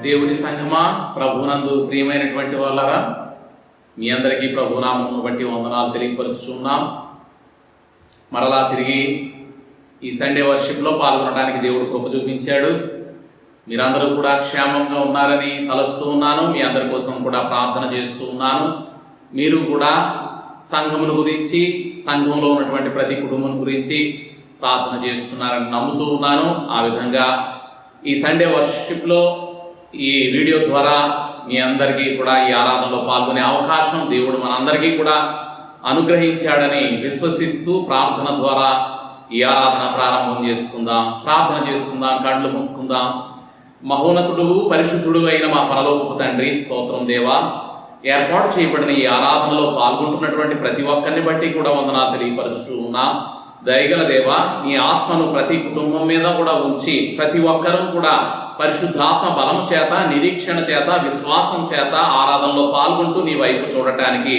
దేవుని సంఘమా, ప్రభునందు ప్రియమైనటువంటి వాళ్ళరా, మీ అందరికీ ప్రభునామమును బట్టి వందనాలు తెలియపరుచుచున్నాం. మరలా తిరిగి ఈ సండే వర్షిప్లో పాల్గొనడానికి దేవుడు కృప చూపించాడు. మీరందరూ కూడా క్షేమంగా ఉన్నారని తలుస్తూ ఉన్నాను. మీ అందరి కోసం కూడా ప్రార్థన చేస్తూ ఉన్నాను. మీరు కూడా సంఘమును గురించి, సంఘంలో ఉన్నటువంటి ప్రతి కుటుంబం గురించి ప్రార్థన చేస్తున్నారని నమ్ముతూ ఉన్నాను. ఆ విధంగా ఈ సండే వర్షిప్లో ఈ వీడియో ద్వారా మీ అందరికీ కూడా ఈ ఆరాధనలో పాల్గొనే అవకాశం దేవుడు మనందరికీ కూడా అనుగ్రహించాడని విశ్వసిస్తూ ప్రార్థన ద్వారా ఈ ఆరాధన ప్రారంభం చేసుకుందాం. ప్రార్థన చేసుకుందాం, కళ్ళు మూసుకుందాం. మహోన్నతుడు, పరిశుద్ధుడు అయిన మా పరలోకపు తండ్రి, స్తోత్రం దేవా. ఏర్పాటు చేయబడిన ఈ ఆరాధనలో పాల్గొంటున్నటువంటి ప్రతి ఒక్కరిని బట్టి కూడా వందనాలు తెలియపరుచుతూ ఉన్నాం. దయగల దేవా, నీ ఆత్మను ప్రతి కుటుంబం మీద కూడా ఉంచి ప్రతి ఒక్కరూ కూడా పరిశుద్ధాత్మ బలము చేత, నిరీక్షణ చేత, విశ్వాసం చేత ఆరాధనలో పాల్గొంటూ నీ వైపు చూడటానికి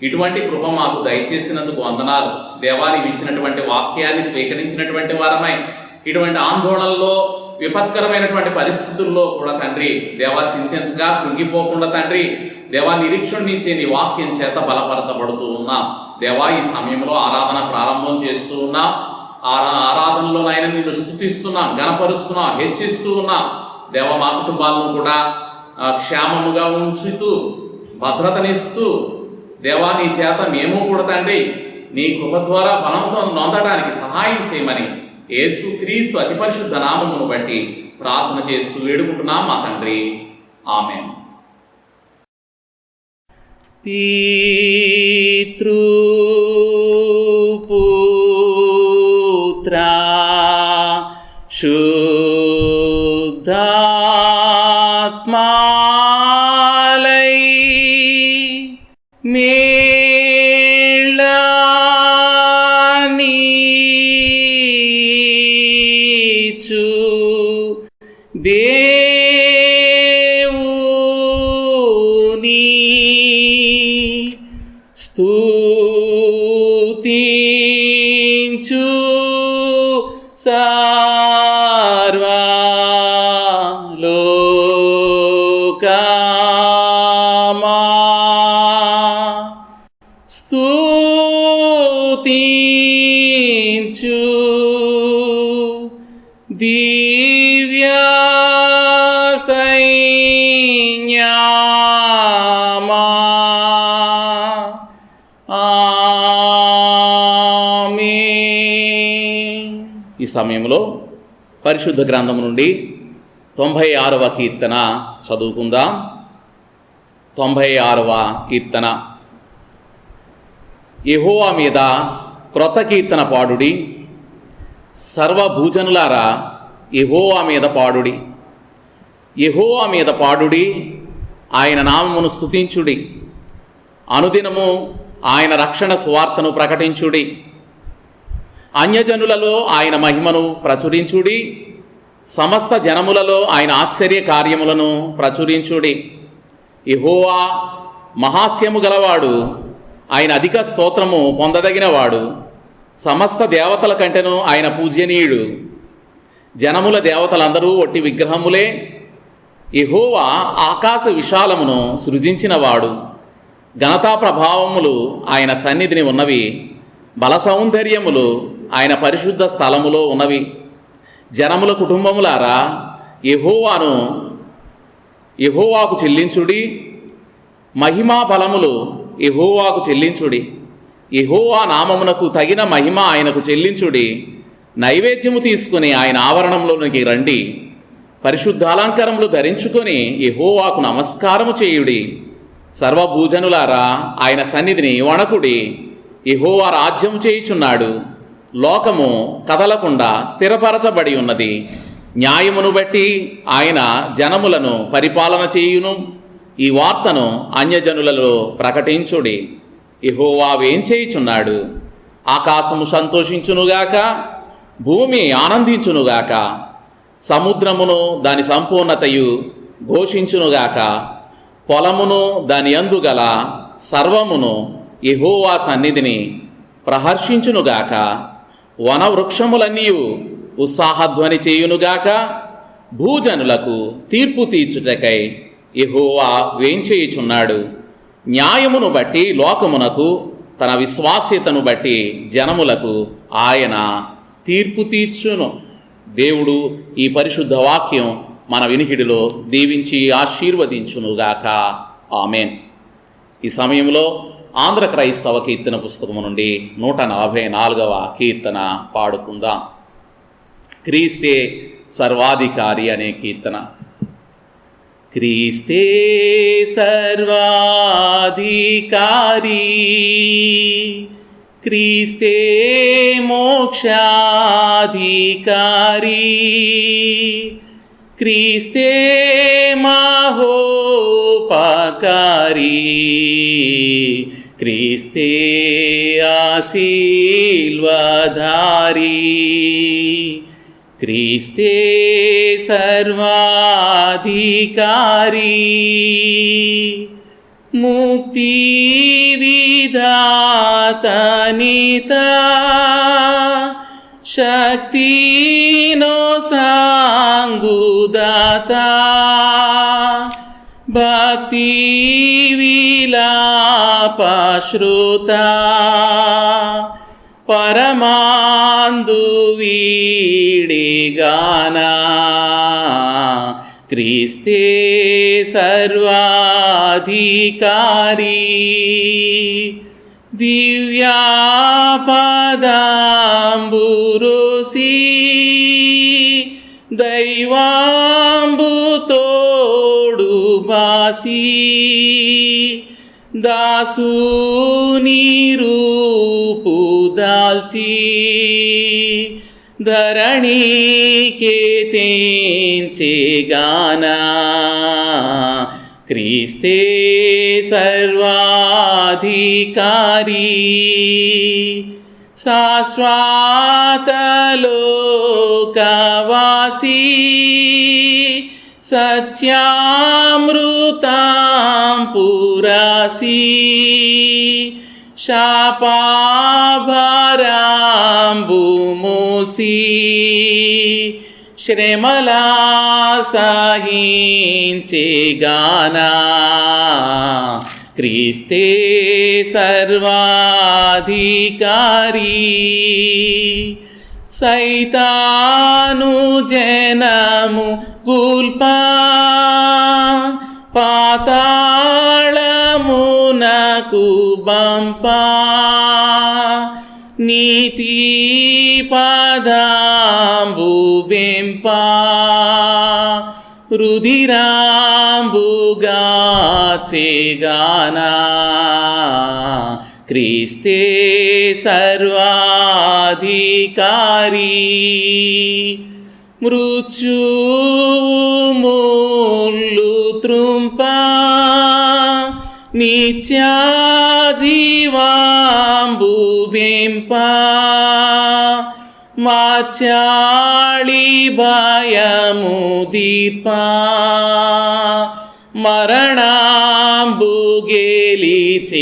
ఇటువంటి కృప మాకు దయచేసినందుకు వందనాలు దేవా. నీవు ఇచ్చినటువంటి వాక్యాన్ని స్వీకరించినటువంటి వారమై ఇటువంటి ఆందోళనలో, విపత్కరమైనటువంటి పరిస్థితుల్లో కూడా తండ్రి దేవా చింతించగా కృంగిపోకుండా తండ్రి దేవా నిరీక్షణ నుంచే నీ వాక్యం చేత బలపరచబడుతూ ఉన్నాం. దేవా ఈ సమయంలో ఆరాధన ప్రారంభం చేస్తూ ఉన్నాం. ఆరాధనలో నాయన నిన్ను స్తుతిస్తున్నాం, గణపరుస్తున్నాం, హెచ్చిస్తూ ఉన్నాం. దేవా మా కుటుంబాలను కూడా క్షేమముగా ఉంచుతూ భద్రతనిస్తూ దేవా నీ చేత మేము కూడా తండ్రి నీ కృప ద్వారా బలంతో నొందడానికి సహాయం చేయమని యేసుక్రీస్తు అతి పరిశుద్ధ నామమును బట్టి ప్రార్థన చేస్తూ వేడుకుంటున్నాం మా తండ్రి. ఆమేన్. పితృపుత్ర శుద్ధాత్మాలై మేళనీచు దేవుని స్తుతించు సర్వలోకమా స్తుతించు దివ్య సైన్యమా. ఆమేన్. ఈ సమయంలో పరిశుద్ధ గ్రంథం నుండి 96వ కీర్తన చదువుకుందాం. 96వ కీర్తన. యెహోవా మీద క్రొత్త కీర్తన పాడుడి, సర్వభూజనులారా యెహోవా మీద పాడుడి. యెహోవా మీద పాడుడి, ఆయన నామమును స్తుతించుడి. అనుదినము ఆయన రక్షణ సువార్తను ప్రకటించుడి. అన్యజనులలో ఆయన మహిమను ప్రచురించుడి. సమస్త జనములలో ఆయన ఆశ్చర్య కార్యములను ప్రచురించుడి. యెహోవా మహాస్యము గలవాడు, ఆయన అధిక స్తోత్రము పొందదగినవాడు. సమస్త దేవతల కంటెను ఆయన పూజ్యనీయుడు. జనముల దేవతలందరూ ఒట్టి విగ్రహములే. యెహోవా ఆకాశ విశాలమును సృజించినవాడు. ఘనతా ప్రభావములు ఆయన సన్నిధిని ఉన్నవి. బల సౌందర్యములు ఆయన పరిశుద్ధ స్థలములో ఉన్నవి. జనముల కుటుంబములారా యెహోవాకు చెల్లించుడి. మహిమా బలములు యెహోవాకు చెల్లించుడి. యెహోవా నామమునకు తగిన మహిమ ఆయనకు చెల్లించుడి. నైవేద్యము తీసుకుని ఆయన ఆవరణంలోనికి రండి. పరిశుద్ధాలంకారములు ధరించుకొని యెహోవాకు నమస్కారము చేయుడి. సర్వభూజనులారా ఆయన సన్నిధిని వణకుడి. యెహోవా రాజ్యము చేయుచున్నాడు. లోకము కదలకుండా స్థిరపరచబడి ఉన్నది. న్యాయమును బట్టి ఆయన జనములను పరిపాలన చేయును. ఈ వార్తను అన్యజనులలో ప్రకటించుడి. యెహోవా వేంచేయుచున్నాడు. ఆకాశము సంతోషించునుగాక, భూమి ఆనందించునుగాక. సముద్రమును దాని సంపూర్ణతయు ఘోషించునుగాక. పొలమును దాని యందు గల సర్వమును యెహోవా సన్నిధిని ప్రహర్షించునుగాక. వనవృక్షములన్నీ ఉత్సాహధ్వని చేయునుగాక. భూజనులకు తీర్పు తీర్చుటకై యెహోవా వేంచేయుచున్నాడు. న్యాయమును బట్టి లోకమునకు, తన విశ్వాస్యతను బట్టి జనములకు ఆయన తీర్పు తీర్చును. దేవుడు ఈ పరిశుద్ధ వాక్యం మన వినికిడిలో దీవించి ఆశీర్వదించునుగాక. ఆమెన్. ఈ సమయంలో ఆంధ్ర క్రైస్తవ కీర్తన పుస్తకము నుండి 144వ కీర్తన పాడుకుందాం. క్రీస్తే సర్వాధికారి అనే కీర్తన. క్రీస్తే సర్వాధికారి, క్రీస్తే మోక్షాధికారి, క్రీస్తే మహోపకారి, క్రీస్తే ఆశీర్వాదారి, క్రీస్తే సర్వాధికారి, ముక్తి విధాతనిత, శక్తినో సాంగుదాత, భక్తి విలాపశ్రుత, పరమాందు వీడిగానా, క్రీస్తే సర్వాధికారి, దివ్యాపదాంబురోసి, దైవాంబు తోడు బాసి, దాసుని రూపు దాల్చి, ధరణికే తెంచెగానా, క్రీస్తే సర్వాధికారి, శాశ్వతలోకవాసి, సత్యామృతాంపురాసి, శాపాభారాంబు మోసి, శ్రమలా సహించెగానా, క్రీస్తే సర్వాధికారి, సైతాను జనము గుల్పా, పాతాళమునకు బంపా, నీతి పదాంబు బెంపా, రుధిరాంబుగా చెగానా, క్రీస్తే సర్వాధికారి, మృత్యుముళ్ళు త్రుంపా, నిత్యజీవాంబు బెంపా, మాచాళి భయము దీపా, మరణాంబు గెలిచెగానా,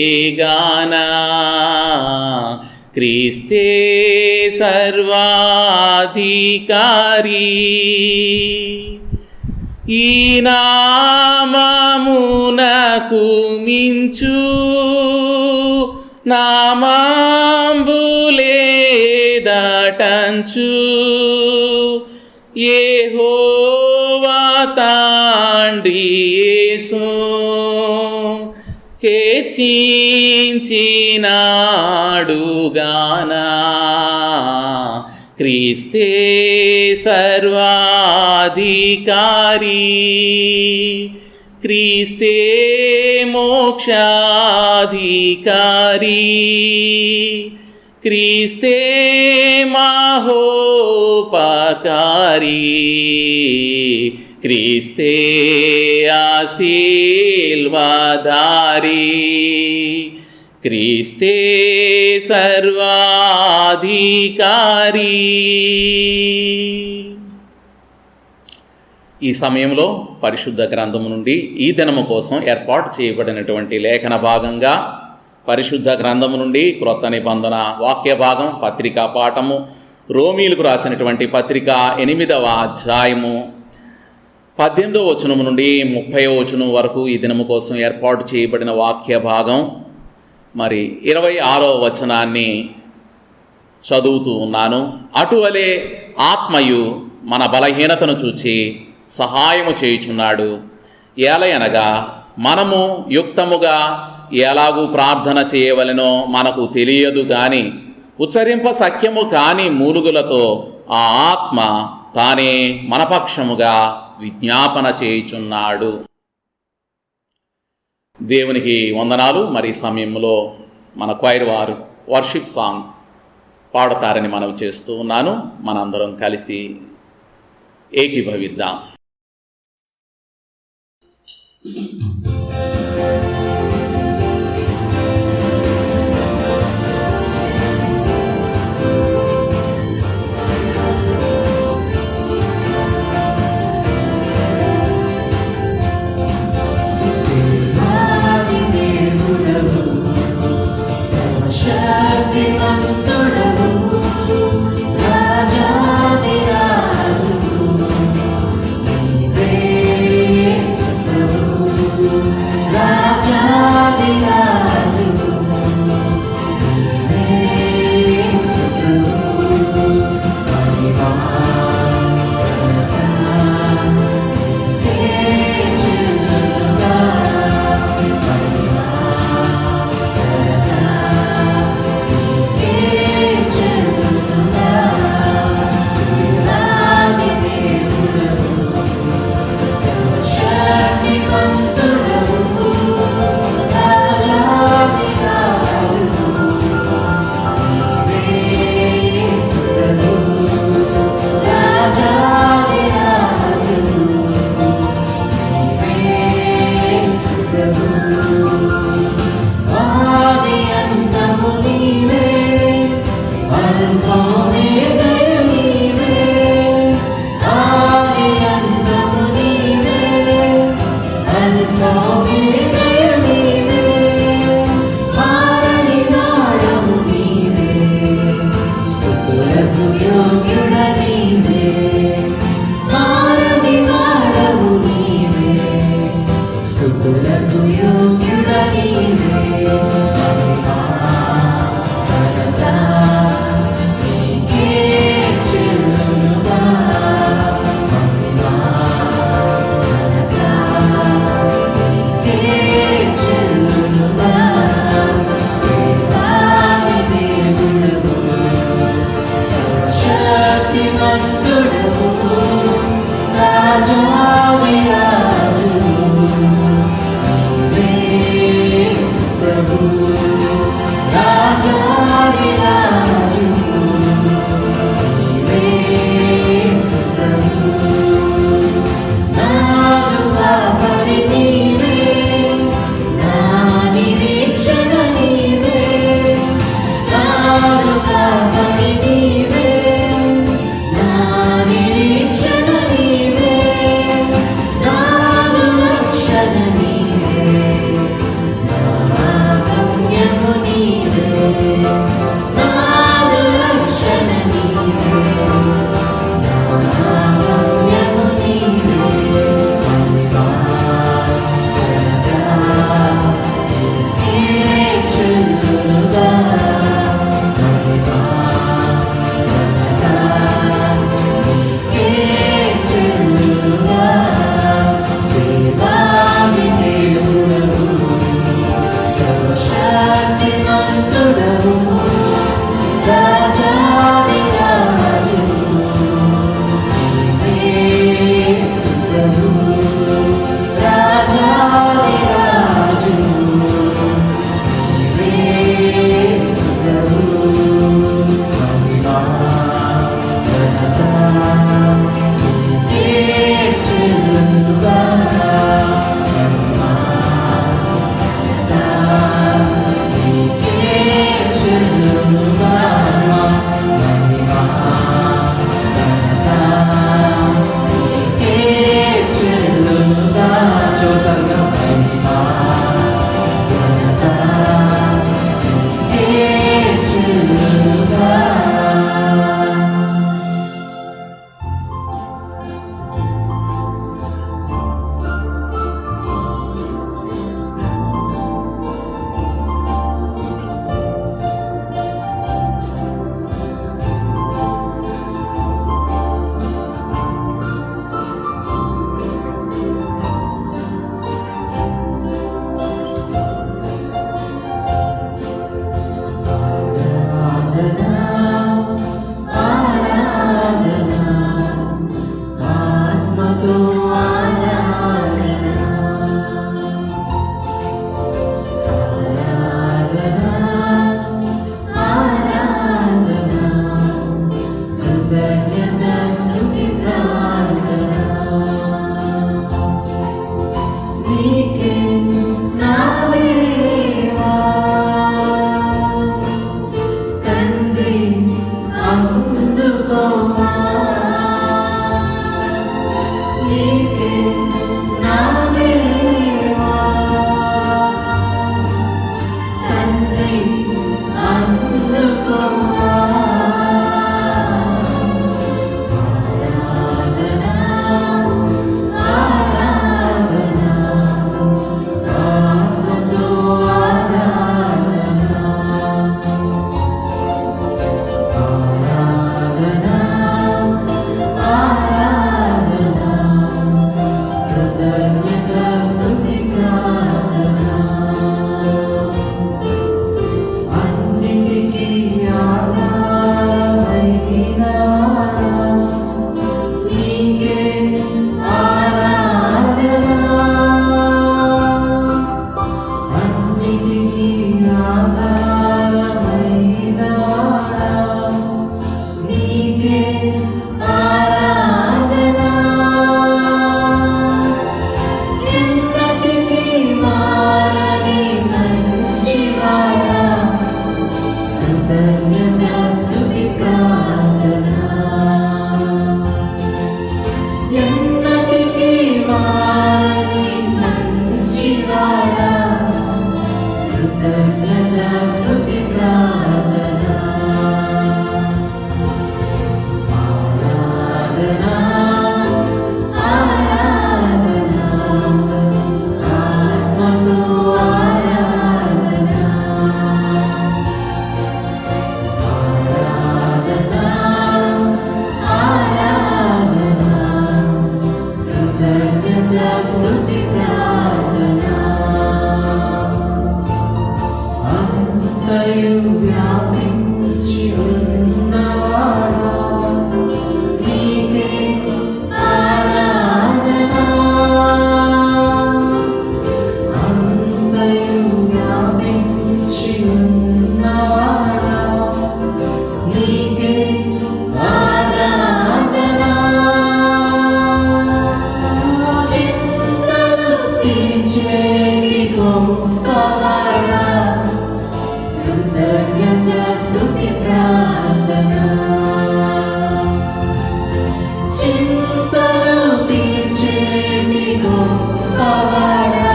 క్రీస్తే సర్వాధికారి, ఈ నామమునకు మించు నామాంబులేదటంచు, యెహోవా తండ్రి యేసు హెచ్చించినాడుగానా, క్రీస్తే సర్వాధికారి, క్రీస్తే మోక్షాధికారి, క్రీస్తే మహోపకారి, క్రీస్తే ఆశీర్వాదారి, క్రీస్తే సర్వాధికారి. ఈ సమయంలో పరిశుద్ధ గ్రంథము నుండి ఈ దినము కోసం ఏర్పాటు చేయబడినటువంటి లేఖన భాగంగా పరిశుద్ధ గ్రంథము నుండి క్రొత్త నిబంధన వాక్య భాగం పత్రికా పాఠము, రోమీలకు రాసినటువంటి పత్రిక 8వ అధ్యాయము 18వ వచనం నుండి 30వ వచనం వరకు ఈ దినము కోసం ఏర్పాటు చేయబడిన వాక్య భాగం. మరి 26వ వచనాన్ని చదువుతూ ఉన్నాను. అటువలే ఆత్మయు మన బలహీనతను చూచి సహాయము చేయుచున్నాడు. ఏలయనగా మనము యుక్తముగా ఎలాగూ ప్రార్థన చేయవలెనో మనకు తెలియదు గాని ఉచ్చరింప సఖ్యము కాని మూలుగులతో ఆ ఆత్మ తానే మనపక్షముగా విజ్ఞాపన చేయుచున్నాడు. దేవునికి వందనాలు. మరి సమయంలో మన క్వైర్ వారు వర్షిప్ సాంగ్ పాడతారని మనవి చేస్తూ ఉన్నాను. మనందరం కలిసి ఏకీభవిద్దాం. Yeah. గొప్పవాడా, కృతజ్ఞత స్తుతి ప్రార్థన. చింతలు తీర్చేటి గొప్పవాడా,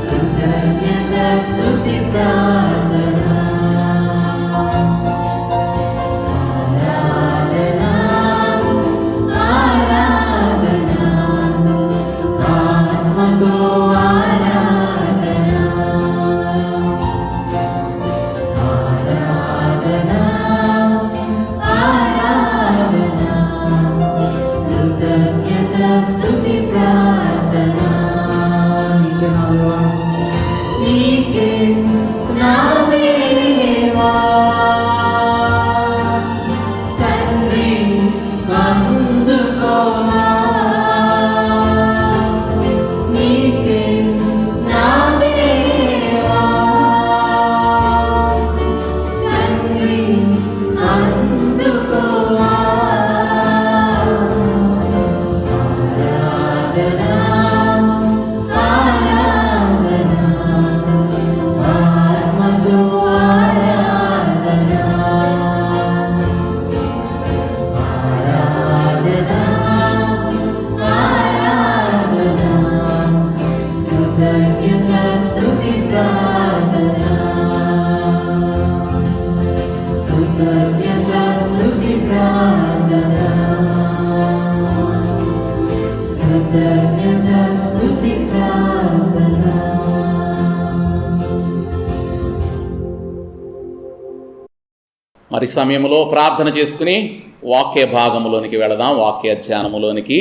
కృతజ్ఞత స్తుతి ప్రార్థన. ఆరాధన ఆరాధన ఆత్మతో ఆరాధన. ఆరాధన ఆరాధన కృతజ్ఞత స్తుతి ప్రార్థన. నీకే నా దేవా తండ్రి అందుకోనా. నీకే నా దేవా తండ్రి అందుకోనా. ఆరాధన ఆరాధన ఆత్మతో ఆరాధన. ఆరాధన ఆరాధన కృతజ్ఞత స్తుతి ప్రార్థన. కృతజ్ఞత స్తుతి ప్రార్థన. కృతజ్ఞత స్తుతి ప్రార్థన. మరి సమయంలో ప్రార్థన చేసుకుని వాక్య భాగములోనికి వెళదాం. వాక్య ధ్యానములోనికి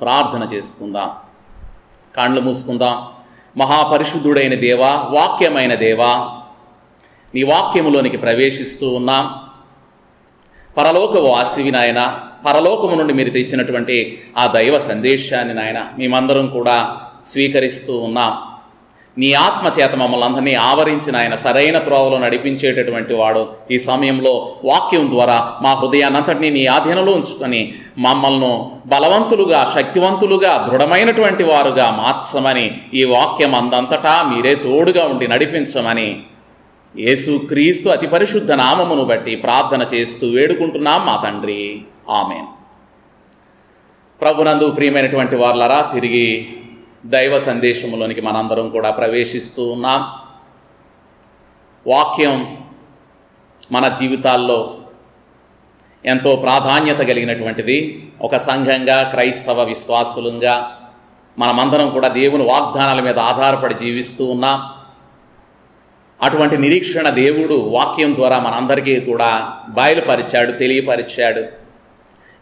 ప్రార్థన చేసుకుందాం. కాళ్ళు మూసుకుందాం. మహాపరిశుద్ధుడైన దేవా, వాక్యమైన దేవా, నీ వాక్యములోనికి ప్రవేశిస్తూ ఉన్నాం. పరలోక వాసివి నాయన, పరలోకము నుండి మీరు తెచ్చినటువంటి ఆ దైవ సందేశాన్ని నాయన మేమందరం కూడా స్వీకరిస్తూ ఉన్నాం. నీ ఆత్మ చేత మమ్మల్ని అందరినీ ఆవరించిన ఆయన సరైన త్రోవలో నడిపించేటటువంటి వాడు ఈ సమయంలో వాక్యం ద్వారా మా హృదయాన్నంతటినీ నీ ఆధీనంలో ఉంచుకొని మమ్మల్ని బలవంతులుగా, శక్తివంతులుగా, దృఢమైనటువంటి వారుగా మార్చమని, ఈ వాక్యం అందంతటా మీరే తోడుగా ఉండి నడిపించమని యేసుక్రీస్తు అతి పరిశుద్ధ నామమును బట్టి ప్రార్థన చేస్తూ వేడుకుంటున్నాం మా తండ్రి. ఆమేన్. ప్రభునందు ప్రియమైనటువంటి వార్లరా, తిరిగి దైవ సందేశంలోనికి మనందరం కూడా ప్రవేశిస్తూ ఉన్నాం. వాక్యం మన జీవితాల్లో ఎంతో ప్రాధాన్యత కలిగినటువంటిది. ఒక సంఘంగా, క్రైస్తవ విశ్వాసులంగా మనమందరం కూడా దేవుని వాగ్దానాల మీద ఆధారపడి జీవిస్తూ ఉన్నాం. అటువంటి నిరీక్షణ దేవుడు వాక్యం ద్వారా మనందరికీ కూడా బయలుపరిచాడు, తెలియపరిచాడు.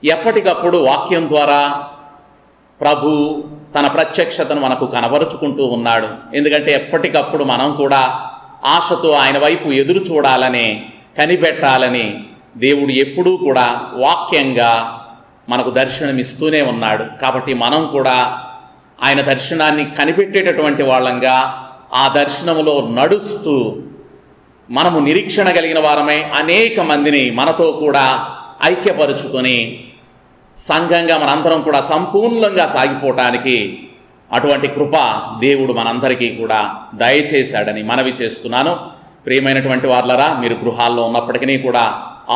ఎప్పటికప్పుడు వాక్యం ద్వారా ప్రభు తన ప్రత్యక్షతను మనకు కనబరుచుకుంటూ ఉన్నాడు. ఎందుకంటే ఎప్పటికప్పుడు మనం కూడా ఆశతో ఆయన వైపు ఎదురు చూడాలని, కనిపెట్టాలని దేవుడు ఎప్పుడూ కూడా వాక్యంగా మనకు దర్శనమిస్తూనే ఉన్నాడు. కాబట్టి మనం కూడా ఆయన దర్శనాన్ని కనిపెట్టేటటువంటి వాళ్ళంగా, ఆ దర్శనములో నడుస్తూ మనము నిరీక్షణ కలిగిన వారమై అనేక మందిని మనతో కూడా ఐక్యపరుచుకొని సంఘంగా మనందరం కూడా సంపూర్ణంగా సాగిపోవటానికి అటువంటి కృప దేవుడు మనందరికీ కూడా దయచేశాడని మనవి చేస్తున్నాను. ప్రియమైనటువంటి వార్లరా, మీరు గృహాల్లో ఉన్నప్పటికీ కూడా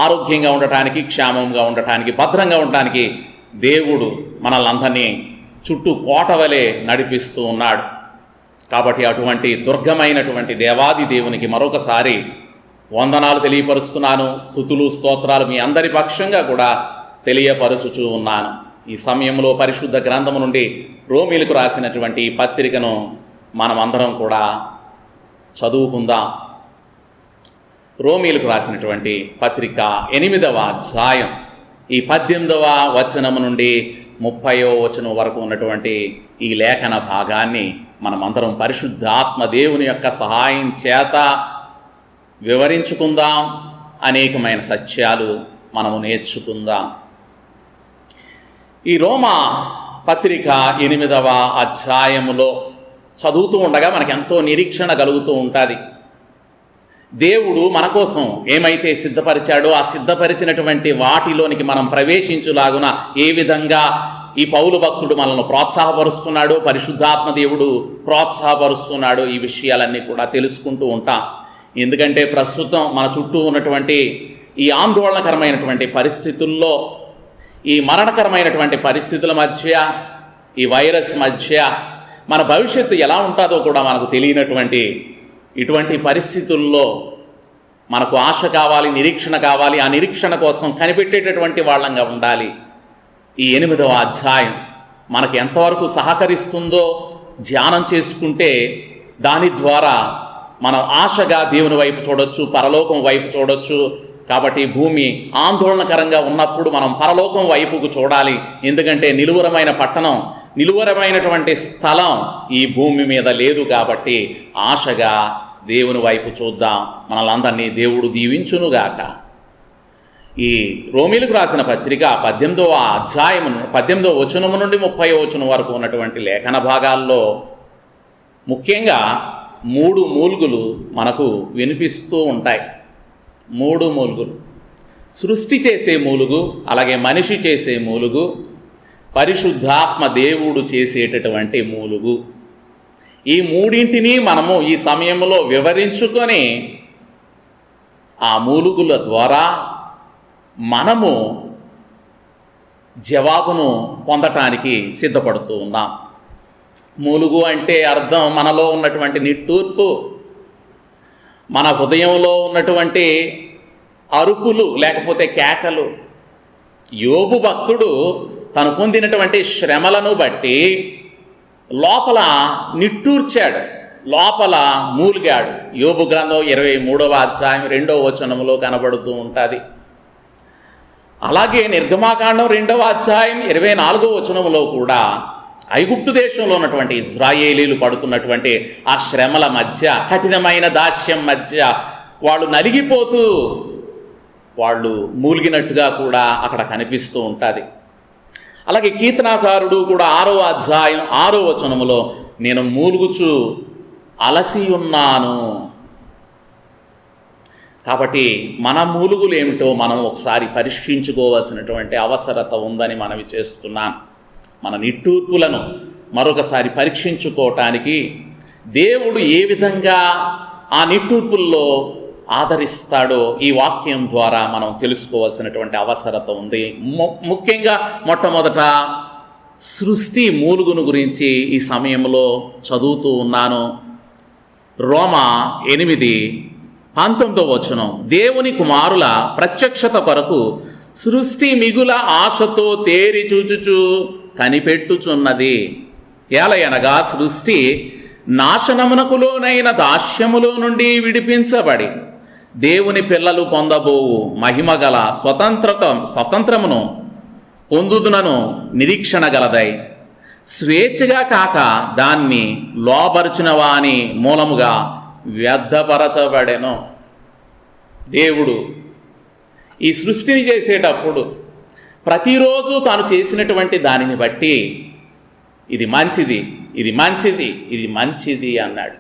ఆరోగ్యంగా ఉండటానికి, క్షేమంగా ఉండటానికి, భద్రంగా ఉండటానికి దేవుడు మనల్ని అందరినీ చుట్టూ కోటవలే నడిపిస్తూ ఉన్నాడు. కాబట్టి అటువంటి దుర్గమైనటువంటి దేవాది దేవునికి మరొకసారి వందనాలు తెలియపరుస్తున్నాను. స్తుతులు, స్తోత్రాలు మీ అందరి పక్షంగా కూడా తెలియపరచుచూ ఉన్నాను. ఈ సమయంలో పరిశుద్ధ గ్రంథము నుండి రోమీలకు రాసినటువంటి ఈ పత్రికను మనమందరం కూడా చదువుకుందాం. రోమీలకు రాసినటువంటి పత్రిక 8వ అధ్యాయం ఈ 18వ వచనము నుండి 30వ వచనం వరకు ఉన్నటువంటి ఈ లేఖన భాగాన్ని మనమందరం పరిశుద్ధాత్మ దేవుని యొక్క సహాయం చేత వివరించుకుందాం. అనేకమైన సత్యాలు మనము నేర్చుకుందాం. ఈ రోమా పత్రిక 8వ అధ్యాయములో చదువుతూ ఉండగా మనకి ఎంతో నిరీక్షణ కలుగుతూ ఉంటుంది. దేవుడు మన కోసం ఏమైతే సిద్ధపరిచాడో ఆ సిద్ధపరిచినటువంటి వాటిలోనికి మనం ప్రవేశించులాగున ఏ విధంగా ఈ పౌలు భక్తుడు మనల్ని ప్రోత్సాహపరుస్తున్నాడు, పరిశుద్ధాత్మ దేవుడు ప్రోత్సాహపరుస్తున్నాడు. ఈ విషయాలన్నీ కూడా తెలుసుకుంటూ ఉంటాం. ఎందుకంటే ప్రస్తుతం మన చుట్టూ ఉన్నటువంటి ఈ ఆందోళనకరమైనటువంటి పరిస్థితుల్లో, ఈ మరణకరమైనటువంటి పరిస్థితుల మధ్య, ఈ వైరస్ మధ్య మన భవిష్యత్తు ఎలా ఉంటుందో కూడా మనకు తెలియనటువంటి ఇటువంటి పరిస్థితుల్లో మనకు ఆశ కావాలి, నిరీక్షణ కావాలి. ఆ నిరీక్షణ కోసం కనిపెట్టేటటువంటి వాళ్ళంగా ఉండాలి. ఈ 8వ అధ్యాయం మనకు ఎంతవరకు సహకరిస్తుందో ధ్యానం చేసుకుంటే దాని ద్వారా మనం ఆశగా దేవుని వైపు చూడొచ్చు, పరలోకం వైపు చూడొచ్చు. కాబట్టి భూమి ఆందోళనకరంగా ఉన్నప్పుడు మనం పరలోకం వైపుకు చూడాలి. ఎందుకంటే నిలువరమైన పట్టణం, నిలువరమైనటువంటి స్థలం ఈ భూమి మీద లేదు. కాబట్టి ఆశగా దేవుని వైపు చూద్దాం. మనలందరినీ దేవుడు దీవించునుగాక. ఈ రోమీలకు రాసిన పత్రిక 18వ అధ్యాయము 18వ వచనము నుండి 30వ వచనం వరకు ఉన్నటువంటి లేఖన భాగాల్లో ముఖ్యంగా 3 మూలుగులు మనకు వినిపిస్తూ ఉంటాయి. 3 మూలుగులు: సృష్టి చేసే మూలుగు, అలాగే మనిషి చేసే మూలుగు, పరిశుద్ధాత్మ దేవుడు చేసేటటువంటి మూలుగు. ఈ మూడింటిని మనము ఈ సమయంలో వివరించుకొని ఆ మూలుగుల ద్వారా మనము జవాబును పొందటానికి సిద్ధపడుతూ ఉన్నాం. మూలుగు అంటే అర్థం మనలో ఉన్నటువంటి నిట్టూర్పు, మన హృదయంలో ఉన్నటువంటి అరుపులు లేకపోతే కేకలు. యోబు భక్తుడు తను పొందినటువంటి శ్రమలను బట్టి లోపల నిట్టూర్చాడు, లోపల మూలిగాడు. యోబు గ్రంథం 23వ అధ్యాయం 2వ వచనంలో కనబడుతూ ఉంటుంది. అలాగే నిర్గమాకాండం 2వ అధ్యాయం 24వ వచనంలో కూడా ఐగుప్తు దేశంలో ఉన్నటువంటి ఇజ్రాయేలీలు పడుతున్నటువంటి ఆ శ్రమల మధ్య, కఠినమైన దాస్యం మధ్య వాళ్ళు నలిగిపోతూ వాళ్ళు మూలిగినట్టుగా కూడా అక్కడ కనిపిస్తూ ఉంటుంది. అలాగే కీర్తనాకారుడు కూడా 6వ అధ్యాయం 6వ వచనములో నేను మూలుగుచు అలసి ఉన్నాను. కాబట్టి మన మూలుగులు ఏమిటో మనం ఒకసారి పరీక్షించుకోవాల్సినటువంటి అవసరత ఉందని మనవి చేస్తున్నాం. మన నిట్టూర్పులను మరొకసారి పరీక్షించుకోవటానికి దేవుడు ఏ విధంగా ఆ నిట్టూర్పుల్లో ఆదరిస్తాడో ఈ వాక్యం ద్వారా మనం తెలుసుకోవాల్సినటువంటి అవసరత ఉంది. ముఖ్యంగా మొట్టమొదట సృష్టి మూలుగును గురించి ఈ సమయంలో చదువుతూ ఉన్నాను. రోమా 8:19వ వచనం: దేవుని కుమారుల ప్రత్యక్షత కొరకు సృష్టి మిగుల ఆశతో తేరి చూచుచు కనిపెట్టుచున్నది. ఏలయనగా సృష్టి నాశనమునకు లోనైన దాస్యములో నుండి విడిపించబడి దేవుని పిల్లలు పొందబోవు మహిమగల స్వతంత్రమును పొందుదునను నిరీక్షణ గలదై స్వేచ్ఛగా కాక దాన్ని లోబరుచిన వాని మూలముగా వ్యర్థపరచబడెను. దేవుడు ఈ సృష్టిని చేసేటప్పుడు ప్రతిరోజు తాను చేసినటువంటి దానిని బట్టి ఇది మంచిది, ఇది మంచిది, ఇది మంచిది అన్నాడు.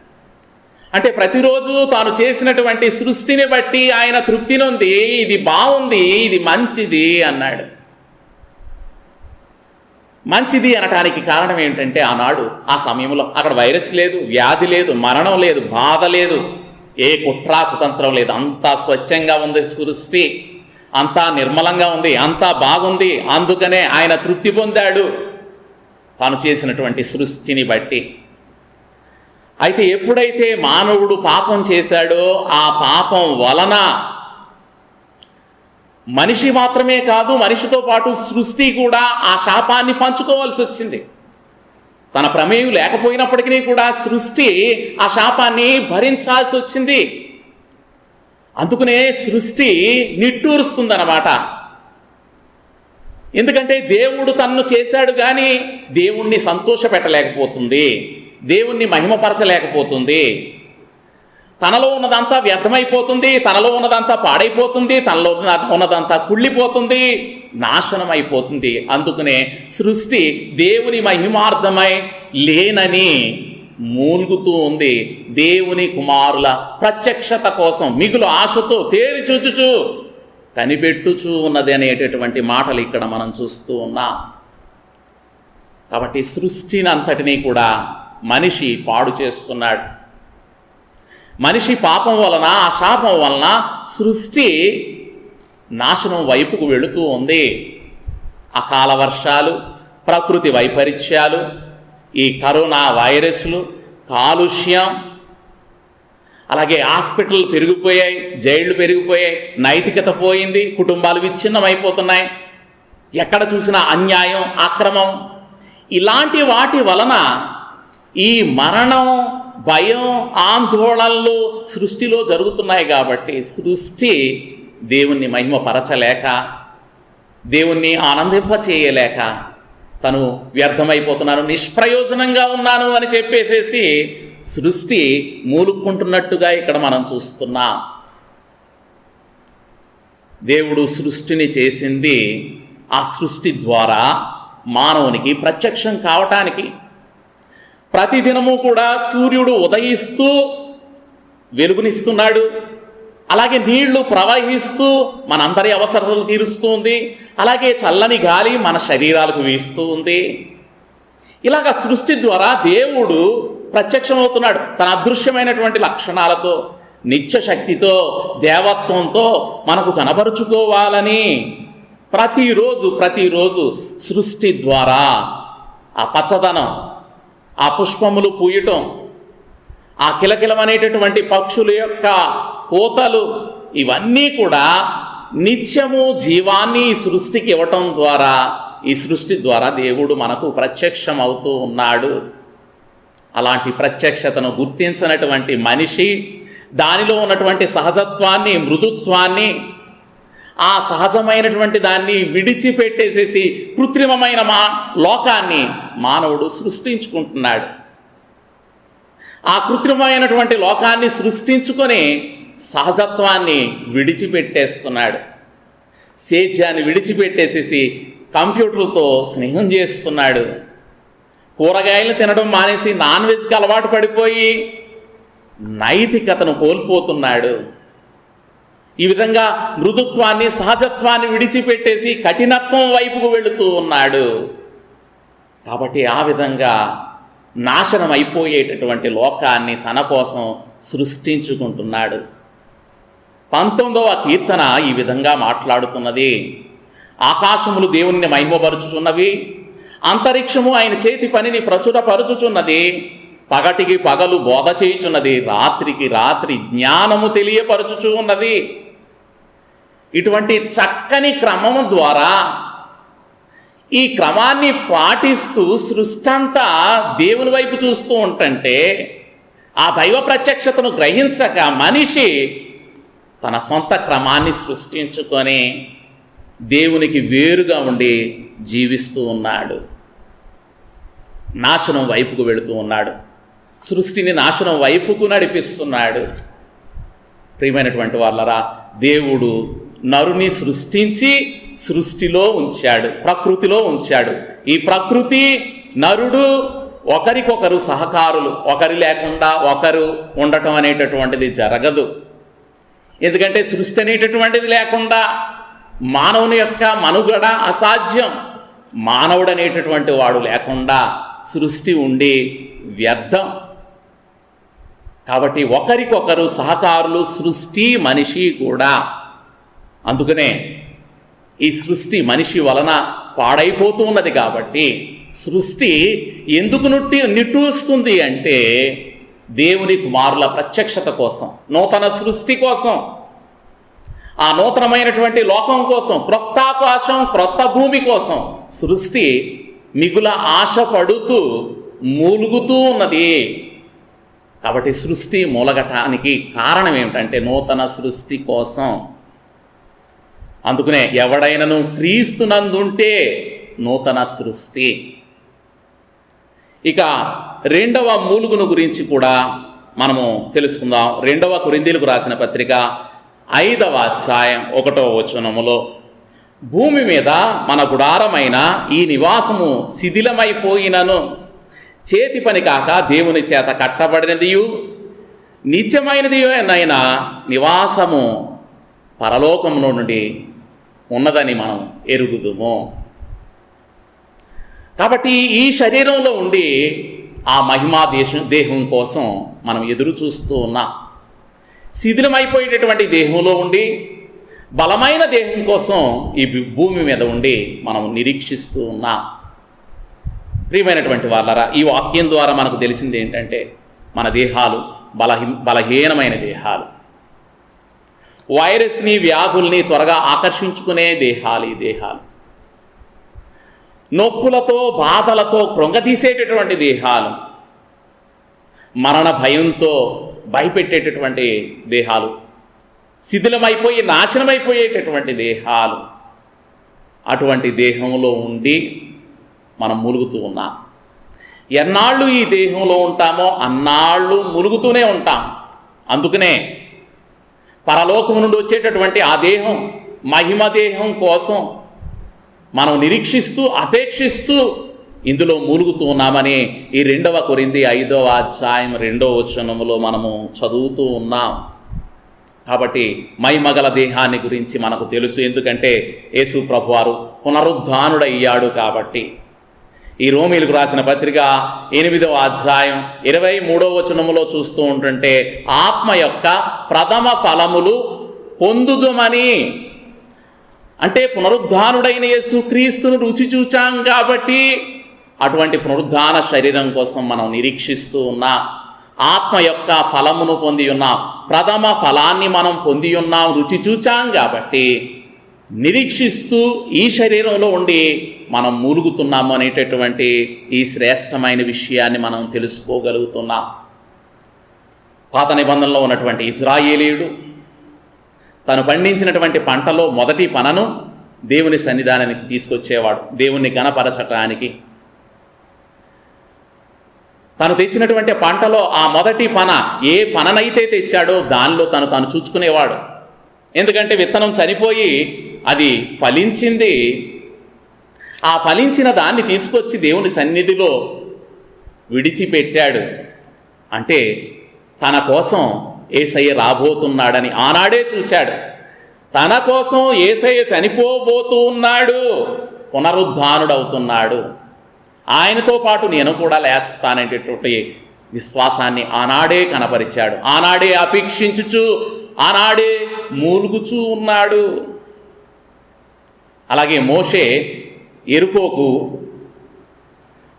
అంటే ప్రతిరోజు తాను చేసినటువంటి సృష్టిని బట్టి ఆయన తృప్తి నొంది ఇది బాగుంది, ఇది మంచిది అన్నాడు. మంచిది అనటానికి కారణం ఏంటంటే ఆనాడు ఆ సమయంలో అక్కడ వైరస్ లేదు, వ్యాధి లేదు, మరణం లేదు, బాధ లేదు, ఏ కుట్రా కుతంత్రం లేదు. అంతా స్వచ్ఛంగా ఉంది సృష్టి, అంతా నిర్మలంగా ఉంది, అంతా బాగుంది. అందుకనే ఆయన తృప్తి పొందాడు తాను చేసినటువంటి సృష్టిని బట్టి. అయితే ఎప్పుడైతే మానవుడు పాపం చేశాడో ఆ పాపం వలన మనిషి మాత్రమే కాదు, మనిషితో పాటు సృష్టి కూడా ఆ శాపాన్ని పంచుకోవాల్సి వచ్చింది. తన ప్రమేయం లేకపోయినప్పటికీ కూడా సృష్టి ఆ శాపాన్ని భరించాల్సి వచ్చింది. అందుకనే సృష్టి నిట్టూరుస్తుందన్నమాట. ఎందుకంటే దేవుడు తన్ను చేశాడు కానీ దేవుణ్ణి సంతోషపెట్టలేకపోతుంది, దేవుణ్ణి మహిమపరచలేకపోతుంది. తనలో ఉన్నదంతా వ్యర్థమైపోతుంది, తనలో ఉన్నదంతా పాడైపోతుంది, తనలో ఉన్నదంతా కుళ్ళిపోతుంది, నాశనం అయిపోతుంది. అందుకనే సృష్టి దేవుని మహిమార్థమై లేనని మూలుగుతూ ఉంది. దేవుని కుమారుల ప్రత్యక్షత కోసం మిగులు ఆశతో తేరి చూచుచు కనిపెట్టుచూ ఉన్నది అనేటటువంటి మాటలు ఇక్కడ మనం చూస్తూ ఉన్నాం. కాబట్టి సృష్టిని అంతటినీ కూడా మనిషి పాడు చేస్తున్నాడు. మనిషి పాపం వలన, ఆ శాపం వలన సృష్టి నాశనం వైపుకు వెళుతూ ఉంది. అకాల వర్షాలు, ప్రకృతి వైపరీత్యాలు, ఈ కరోనా వైరస్లు, కాలుష్యం, అలాగే హాస్పిటల్ పెరిగిపోయాయి, జైళ్ళు పెరిగిపోయాయి, నైతికత పోయింది, కుటుంబాలు విచ్ఛిన్నమైపోతున్నాయి, ఎక్కడ చూసినా అన్యాయం, అక్రమం, ఇలాంటి వాటి వలన ఈ మరణం, భయం, ఆందోళనలు సృష్టిలో జరుగుతున్నాయి. కాబట్టి సృష్టి దేవుణ్ణి మహిమపరచలేక, దేవుణ్ణి ఆనందింపచేయలేక తను వ్యర్థమైపోతున్నాను, నిష్ప్రయోజనంగా ఉన్నాను అని చెప్పేసేసి సృష్టి మూలుక్కుంటున్నట్టుగా ఇక్కడ మనం చూస్తున్నాం. దేవుడు సృష్టిని చేసింది ఆ సృష్టి ద్వారా మానవునికి ప్రత్యక్షం కావటానికి. ప్రతిదినము కూడా సూర్యుడు ఉదయిస్తూ వెలుగునిస్తున్నాడు, అలాగే నీళ్లు ప్రవహిస్తూ మనందరి అవసరాలు తీరుస్తూ ఉంది, అలాగే చల్లని గాలి మన శరీరాలకు వీస్తూ ఉంది. ఇలాగ సృష్టి ద్వారా దేవుడు ప్రత్యక్షమవుతున్నాడు తన అదృశ్యమైనటువంటి లక్షణాలతో, నిత్య శక్తితో, దేవత్వంతో మనకు కనబరుచుకోవాలని ప్రతిరోజు సృష్టి ద్వారా ఆ పచ్చదనం, ఆ పుష్పములు పూయటం, ఆ కిలకిలమనేటటువంటి పక్షుల యొక్క కోతలు, ఇవన్నీ కూడా నిత్యము జీవాన్ని ఈ సృష్టికి ఇవ్వటం ద్వారా, ఈ సృష్టి ద్వారా దేవుడు మనకు ప్రత్యక్షం అవుతూ ఉన్నాడు. అలాంటి ప్రత్యక్షతను గుర్తించినటువంటి మనిషి దానిలో ఉన్నటువంటి సహజత్వాన్ని, మృదుత్వాన్ని, ఆ సహజమైనటువంటి దాన్ని విడిచిపెట్టేసేసి కృత్రిమమైన లోకాన్ని మానవుడు సృష్టించుకుంటున్నాడు. ఆ కృత్రిమమైనటువంటి లోకాన్ని సృష్టించుకొని సహజత్వాన్ని విడిచిపెట్టేస్తున్నాడు. సేద్యాన్ని విడిచిపెట్టేసేసి కంప్యూటర్లతో స్నేహం చేస్తున్నాడు. కూరగాయలు తినడం మానేసి నాన్ వెజ్కి అలవాటు పడిపోయి నైతికతను కోల్పోతున్నాడు. ఈ విధంగా మృదుత్వాన్ని, సహజత్వాన్ని విడిచిపెట్టేసి కఠినత్వం వైపుకు వెళుతూ ఉన్నాడు. కాబట్టి ఆ విధంగా నాశనం అయిపోయేటటువంటి లోకాన్ని తన కోసం సృష్టించుకుంటున్నాడు. 19వ కీర్తన ఈ విధంగా మాట్లాడుతున్నది. ఆకాశములు దేవుణ్ణి మహిమపరుచుచున్నవి, అంతరిక్షము ఆయన చేతి పనిని ప్రచురపరుచుచున్నది. పగటికి పగలు బోధ చేయుచున్నది, రాత్రికి రాత్రి జ్ఞానము తెలియపరచుచు ఉన్నది. ఇటువంటి చక్కని క్రమము ద్వారా, ఈ క్రమాన్ని పాటిస్తూ సృష్టి అంతా దేవుని వైపు చూస్తూ ఉంటుంటే, ఆ దైవ ప్రత్యక్షతను గ్రహించక మనిషి తన సొంత క్రమాన్ని సృష్టించుకొని దేవునికి వేరుగా ఉండి జీవిస్తూ ఉన్నాడు. నాశనం వైపుకు వెళుతూ ఉన్నాడు. సృష్టిని నాశనం వైపుకు నడిపిస్తున్నాడు. ప్రియమైనటువంటి వాళ్ళరా, దేవుడు నరుని సృష్టించి సృష్టిలో ఉంచాడు, ప్రకృతిలో ఉంచాడు. ఈ ప్రకృతి, నరుడు ఒకరికొకరు సహకారులు. ఒకరి లేకుండా ఒకరు ఉండటం అనేటటువంటిది జరగదు. ఎందుకంటే సృష్టి అనేటటువంటిది లేకుండా మానవుని యొక్క మనుగడ అసాధ్యం. మానవుడు అనేటటువంటి వాడు లేకుండా సృష్టి ఉండి వ్యర్థం. కాబట్టి ఒకరికొకరు సహకారులు సృష్టి, మనిషి కూడా. అందుకనే ఈ సృష్టి మనిషి వలన పాడైపోతూ ఉన్నది. కాబట్టి సృష్టి ఎందుకు నిట్టూరుస్తుంది అంటే దేవుని కుమారుల ప్రత్యక్షత కోసం, నూతన సృష్టి కోసం, ఆ నూతనమైనటువంటి లోకం కోసం, క్రొత్త ఆకాశం, క్రొత్త భూమి కోసం సృష్టి మిగుల ఆశపడుతూ మూలుగుతూ ఉన్నది. కాబట్టి సృష్టి మూలగటానికి కారణం ఏమిటంటే నూతన సృష్టి కోసం. అందుకనే ఎవడైనను క్రీస్తునందుంటే నూతన సృష్టి. ఇక రెండవ మూలుగును గురించి కూడా మనము తెలుసుకుందాం. 2వ కొరింథీయులకు రాసిన పత్రిక 5వ అధ్యాయం 1వ వచనములో, భూమి మీద మన గుడారమైన ఈ నివాసము శిథిలమైపోయినను చేతి పని కాక దేవుని చేత కట్టబడినదియు నిత్యమైనదియైన నివాసము పరలోకములో నుండి ఉన్నదని మనం ఎరుగుదుము. కాబట్టి ఈ శరీరంలో ఉండి ఆ మహిమా దేహం కోసం మనం ఎదురు చూస్తూ ఉన్నాం. శిథిలమైపోయేటటువంటి దేహంలో ఉండి బలమైన దేహం కోసం ఈ భూమి మీద ఉండి మనం నిరీక్షిస్తూ ఉన్నాం. ప్రియమైనటువంటి వాళ్ళరా, ఈ వాక్యం ద్వారా మనకు తెలిసింది ఏంటంటే మన దేహాలు బలహీనమైన దేహాలు, వైరస్ని వ్యాధుల్ని త్వరగా ఆకర్షించుకునే దేహాలు. ఈ దేహాలు నొప్పులతో బాధలతో కృంగతీసేటటువంటి దేహాలు, మరణ భయంతో భయపెట్టేటటువంటి దేహాలు, శిథిలమైపోయి నాశనమైపోయేటటువంటి దేహాలు. అటువంటి దేహంలో ఉండి మనం ములుగుతూ ఉన్నాం. ఎన్నాళ్ళు ఈ దేహంలో ఉంటామో అన్నాళ్ళు ములుగుతూనే ఉంటాం. అందుకనే పరలోకం నుండి వచ్చేటటువంటి ఆ దేహం, మహిమ దేహం కోసం మనం నిరీక్షిస్తూ అపేక్షిస్తూ ఇందులో మూలుగుతూ ఉన్నామని ఈ 2 కొరింథీ 5వ అధ్యాయం 2వ వచనములో మనము చదువుతూ ఉన్నాం. కాబట్టి మహిమగల దేహాన్ని గురించి మనకు తెలుసు, ఎందుకంటే యేసు ప్రభువారు పునరుద్ధానుడయ్యాడు. కాబట్టి ఈ రోమీలకు రాసిన పత్రిక 8వ అధ్యాయం 23వ వచనములో చూస్తూ ఉంటుంటే ఆత్మ యొక్క ప్రథమ ఫలములు పొందుదుమని, అంటే పునరుద్ధానుడైన యేసుక్రీస్తును రుచి చూచాం కాబట్టి అటువంటి పునరుద్ధాన శరీరం కోసం మనం నిరీక్షిస్తూ ఉన్నాం. ఆత్మ యొక్క ఫలమును పొంది ఉన్నాం, ప్రథమ ఫలాన్ని మనం పొంది ఉన్నాం, రుచి చూచాం కాబట్టి నిరీక్షిస్తూ ఈ శరీరంలో ఉండి మనం మూలుగుతున్నాము అనేటటువంటి ఈ శ్రేష్టమైన విషయాన్ని మనం తెలుసుకోగలుగుతున్నాం. పాత నిబంధనలో ఉన్నటువంటి ఇజ్రాయేలీయుడు తను పండించినటువంటి పంటలో మొదటి పనను దేవుని సన్నిధానానికి తీసుకొచ్చేవాడు, దేవుణ్ణి గణపరచటానికి. తను తెచ్చినటువంటి పంటలో ఆ మొదటి పన ఏ పననైతే తెచ్చాడో దానిలో తను చూచుకునేవాడు. ఎందుకంటే విత్తనం చనిపోయి అది ఫలించింది. ఆ ఫలించిన దాన్ని తీసుకొచ్చి దేవుని సన్నిధిలో విడిచిపెట్టాడు. అంటే తన కోసం యేసయ్య రాబోతున్నాడని ఆనాడే చూచాడు. తన కోసం యేసయ్య చనిపోబోతూ ఉన్నాడు, పునరుద్ధానుడవుతున్నాడు, ఆయనతో పాటు నేను కూడా లేస్తాననేటటువంటి విశ్వాసాన్ని ఆనాడే కనపరిచాడు. ఆనాడే అపేక్షించుచు ఆనాడే మూలుగుచూ ఉన్నాడు. అలాగే మోషే ఎరుకోకు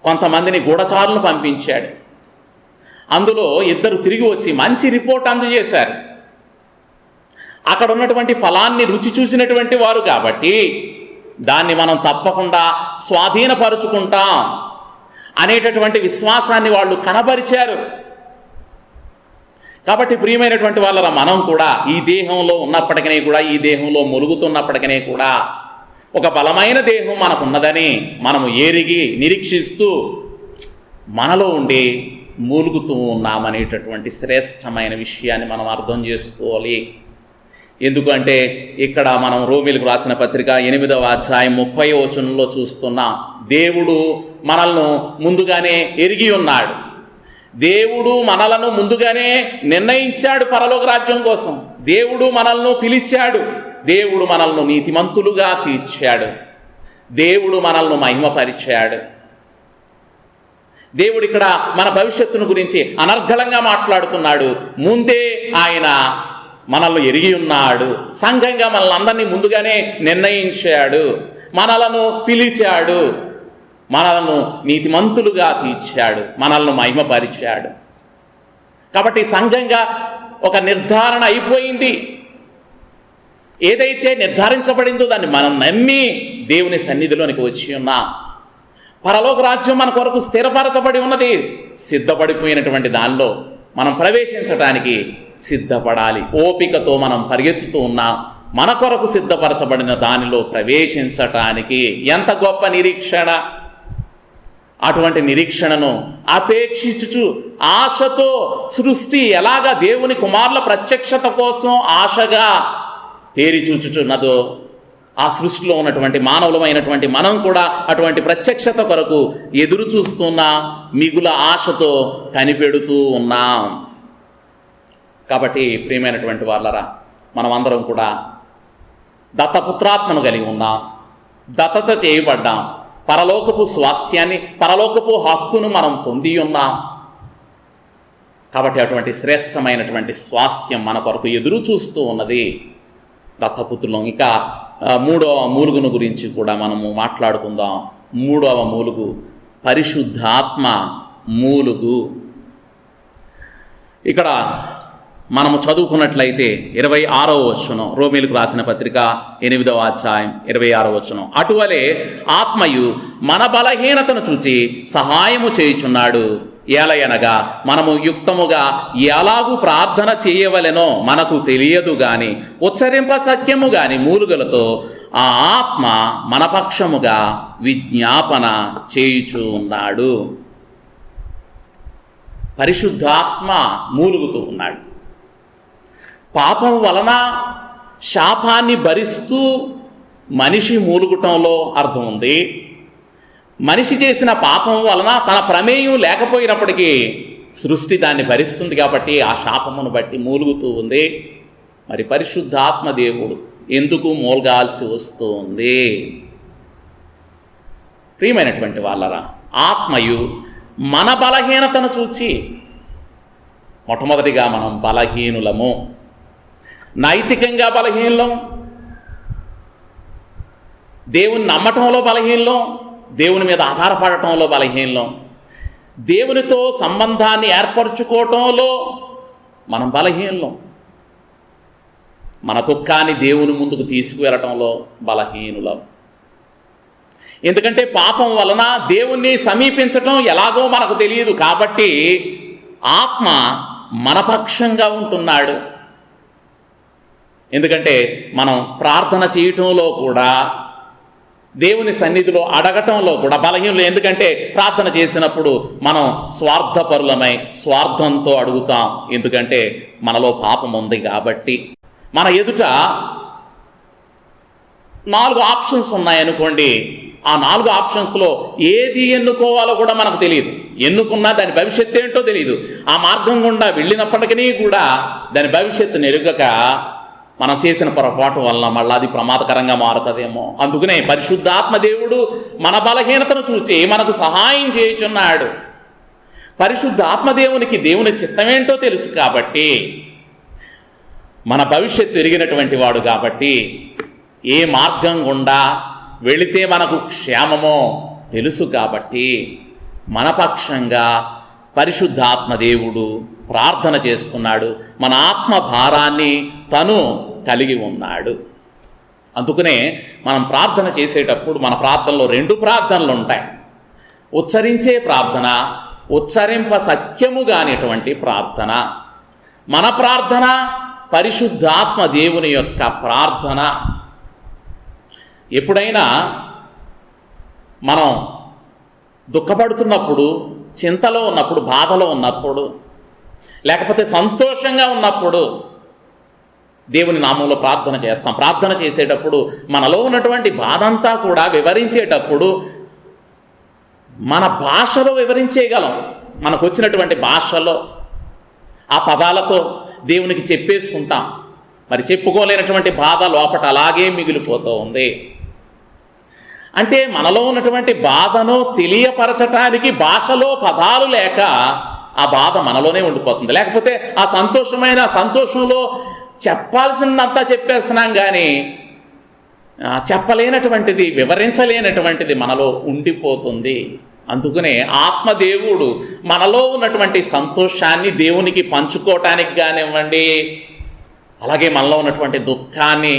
కొంతమందిని గూఢచారులను పంపించాడు. అందులో 2 తిరిగి వచ్చి మంచి రిపోర్ట్ అందజేశారు. అక్కడ ఉన్నటువంటి ఫలాన్ని రుచి చూసినటువంటి వారు కాబట్టి దాన్ని మనం తప్పకుండా స్వాధీనపరుచుకుంటాం అనేటటువంటి విశ్వాసాన్ని వాళ్ళు కనబరిచారు. కాబట్టి ప్రియమైనటువంటి వాళ్ళ మనం కూడా ఈ దేహంలో ఉన్నప్పటికీ కూడా, ఈ దేహంలో ములుగుతున్నప్పటికీ కూడా ఒక బలమైన దేహం మనకున్నదని మనము ఎరిగి నిరీక్షిస్తూ మనలో ఉండి మూలుగుతూ ఉన్నామనేటటువంటి శ్రేష్టమైన విషయాన్ని మనం అర్థం చేసుకోవాలి. ఎందుకంటే ఇక్కడ మనం రోమీలకు రాసిన పత్రిక 8వ అధ్యాయం 30వ వచనంలో చూస్తున్నాం. దేవుడు మనల్ని ముందుగానే ఎరిగి ఉన్నాడు. దేవుడు మనలను ముందుగానే నిర్ణయించాడు పరలోక రాజ్యం కోసం. దేవుడు మనల్ని పిలిచాడు. దేవుడు మనల్ని నీతిమంతులుగా తీర్చాడు. దేవుడు మనల్ని మహిమపరిచాడు. దేవుడు ఇక్కడ మన భవిష్యత్తును గురించి అనర్గళంగా మాట్లాడుతున్నాడు. ముందే ఆయన మనల్ని ఎరిగి ఉన్నాడు. సంఘంగా మనల్ని అందరినీ ముందుగానే నిర్ణయించాడు, మనలను పిలిచాడు, మనలను నీతిమంతులుగా తీర్చాడు, మనల్ని మహిమపరిచాడు. కాబట్టి సంఘంగా ఒక నిర్ధారణ అయిపోయింది. ఏదైతే నిర్ధారించబడిందో దాన్ని మనం నమ్మి దేవుని సన్నిధిలోనికి వచ్చి ఉన్నాం. పరలోక రాజ్యం మన కొరకు స్థిరపరచబడి ఉన్నది. సిద్ధపడిపోయినటువంటి దానిలో మనం ప్రవేశించటానికి సిద్ధపడాలి. ఓపికతో మనం పరిగెత్తుతూ ఉన్నాం. మన కొరకు సిద్ధపరచబడిన దానిలో ప్రవేశించటానికి ఎంత గొప్ప నిరీక్షణ! అటువంటి నిరీక్షణను అపేక్షించుచు ఆశతో సృష్టి ఎలాగా దేవుని కుమారుల ప్రత్యక్షత కోసం ఆశగా తేరి చూచుచున్నదో, ఆ సృష్టిలో ఉన్నటువంటి మానవులమైనటువంటి మనం కూడా అటువంటి ప్రత్యక్షత కొరకు ఎదురు చూస్తున్నాం, మిగుల ఆశతో కనిపెడుతూ ఉన్నాం. కాబట్టి ప్రియమైనటువంటి వాళ్ళరా, మనం అందరం కూడా దత్తపుత్రాత్మను కలిగి ఉన్నాం, దత్తత చేయబడ్డాం, పరలోకపు స్వాస్థ్యాన్ని, పరలోకపు హక్కును మనం పొంది ఉన్నాం. కాబట్టి అటువంటి శ్రేష్టమైనటువంటి స్వాస్థ్యం మన కొరకు ఎదురు చూస్తూ ఉన్నది. దత్తపుత్రులం. ఇక మూడవ మూలుగును గురించి కూడా మనము మాట్లాడుకుందాం. మూడవ మూలుగు పరిశుద్ధాత్మ మూలుగు. ఇక్కడ మనము చదువుకున్నట్లయితే 26వ వచనం, రోమీలకు రాసిన పత్రిక 8వ అధ్యాయం 26వ వచనం, అటువలే ఆత్మయు మన బలహీనతను చూచి సహాయము చేయుచున్నాడు. ఏలయనగా మనము యుక్తముగా ఎలాగూ ప్రార్థన చేయవలెనో మనకు తెలియదు గాని ఉచ్చరింప సఖ్యము గాని మూలుగులతో ఆ ఆత్మ మన పక్షముగా విజ్ఞాపన చేయుచూ ఉన్నాడు. పరిశుద్ధాత్మ మూలుగుతూ ఉన్నాడు. పాపం వలన శాపాన్ని భరిస్తూ మనిషి మూలుగుటంలో అర్థం ఉంది. మనిషి చేసిన పాపం వలన తన ప్రమేయం లేకపోయినప్పటికీ సృష్టి దాన్ని భరిస్తుంది కాబట్టి ఆ శాపమును బట్టి మూలుగుతూ ఉంది. మరి పరిశుద్ధాత్మ దేవుడు ఎందుకు మూలగాల్సి వస్తూ ఉంది? ప్రియమైనటువంటి వాళ్ళరా, ఆత్మయు మన బలహీనతను చూచి, మొట్టమొదటిగా మనం బలహీనులము, నైతికంగా బలహీనం, దేవుని నమ్మటంలో బలహీనం, దేవుని మీద ఆధారపడటంలో బలహీనం, దేవునితో సంబంధాన్ని ఏర్పరచుకోవటంలో మనం బలహీనం, మన దుఃఖాన్ని దేవుని ముందుకు తీసుకువెళ్ళటంలో బలహీనులం. ఎందుకంటే పాపం వలన దేవుణ్ణి సమీపించటం ఎలాగో మనకు తెలియదు కాబట్టి ఆత్మ మనపక్షంగా ఉంటున్నాడు. ఎందుకంటే మనం ప్రార్థన చేయటంలో కూడా, దేవుని సన్నిధిలో అడగటంలో కూడా బలహీనలు. ఎందుకంటే ప్రార్థన చేసినప్పుడు మనం స్వార్థపరులమై స్వార్థంతో అడుగుతాం. ఎందుకంటే మనలో పాపం ఉంది కాబట్టి. మన ఎదుట 4 ఆప్షన్స్ ఉన్నాయనుకోండి, ఆ 4 ఆప్షన్స్లో ఏది ఎన్నుకోవాలో కూడా మనకు తెలియదు. ఎన్నుకున్నా దాని భవిష్యత్తు ఏంటో తెలియదు. ఆ మార్గం గుండా వెళ్ళినప్పటికీ కూడా దాని భవిష్యత్తును ఎరుగక మనం చేసిన పొరపాటు వలన మళ్ళీ అది ప్రమాదకరంగా మారుతుందేమో. అందుకనే పరిశుద్ధాత్మ దేవుడు మన బలహీనతను చూచి మనకు సహాయం చేయుచున్నాడు. పరిశుద్ధాత్మ దేవునికి దేవుని చిత్తమేంటో తెలుసు కాబట్టి, మన భవిష్యత్తు ఎరిగినటువంటి వాడు కాబట్టి, ఏ మార్గం గుండా వెళితే మనకు క్షేమమో తెలుసు కాబట్టి మన పక్షంగా పరిశుద్ధాత్మ దేవుడు ప్రార్థన చేస్తున్నాడు. మన ఆత్మ భారాన్ని తను కలిగి ఉన్నాడు. అందుకనే మనం ప్రార్థన చేసేటప్పుడు మన ప్రార్థనలో 2 ప్రార్థనలు ఉంటాయి. ఉచ్చరించే ప్రార్థన, ఉచ్చరింప సఖ్యము కానిటువంటి ప్రార్థన. మన ప్రార్థన పరిశుద్ధాత్మ దేవుని యొక్క ప్రార్థన. ఎప్పుడైనా మనం దుఃఖపడుతున్నప్పుడు, చింతలో ఉన్నప్పుడు, బాధలో ఉన్నప్పుడు, లేకపోతే సంతోషంగా ఉన్నప్పుడు దేవుని నామంలో ప్రార్థన చేస్తాం. ప్రార్థన చేసేటప్పుడు మనలో ఉన్నటువంటి బాధ అంతా కూడా వివరించేటప్పుడు మన భాషలో వివరించేయగలం. మనకు వచ్చినటువంటి భాషలో ఆ పదాలతో దేవునికి చెప్పేసుకుంటాం. మరి చెప్పుకోలేనటువంటి బాధ లోపట అలాగే మిగిలిపోతూ ఉంది. అంటే మనలో ఉన్నటువంటి బాధను తెలియపరచటానికి భాషలో పదాలు లేక ఆ బాధ మనలోనే ఉండిపోతుంది. లేకపోతే ఆ సంతోషంలో చెప్పాల్సిందంతా చెప్పేస్తున్నాం కానీ చెప్పలేనటువంటిది, వివరించలేనటువంటిది మనలో ఉండిపోతుంది. అందుకనే ఆత్మదేవుడు మనలో ఉన్నటువంటి సంతోషాన్ని దేవునికి పంచుకోవటానికి కానివ్వండి, అలాగే మనలో ఉన్నటువంటి దుఃఖాన్ని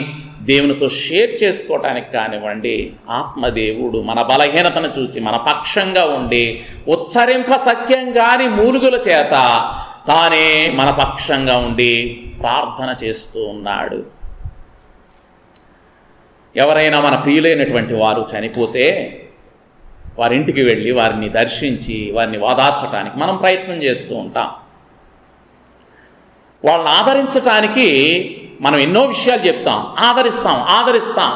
దేవునితో షేర్ చేసుకోవటానికి కానివ్వండి, ఆత్మదేవుడు మన బలహీనతను చూచి మన పక్షంగా ఉండి ఉచ్చరింప సఖ్యం కాని మూలుగుల చేత తానే మన పక్షంగా ఉండి ప్రార్థన చేస్తూ ఉన్నాడు. ఎవరైనా మన ప్రియులైనటువంటి వారు చనిపోతే వారింటికి వెళ్ళి వారిని దర్శించి వారిని ఓదార్చడానికి మనం ప్రయత్నం చేస్తూ ఉంటాం. వాళ్ళని ఆదరించటానికి మనం ఎన్నో విషయాలు చెప్తాం, ఆదరిస్తాం.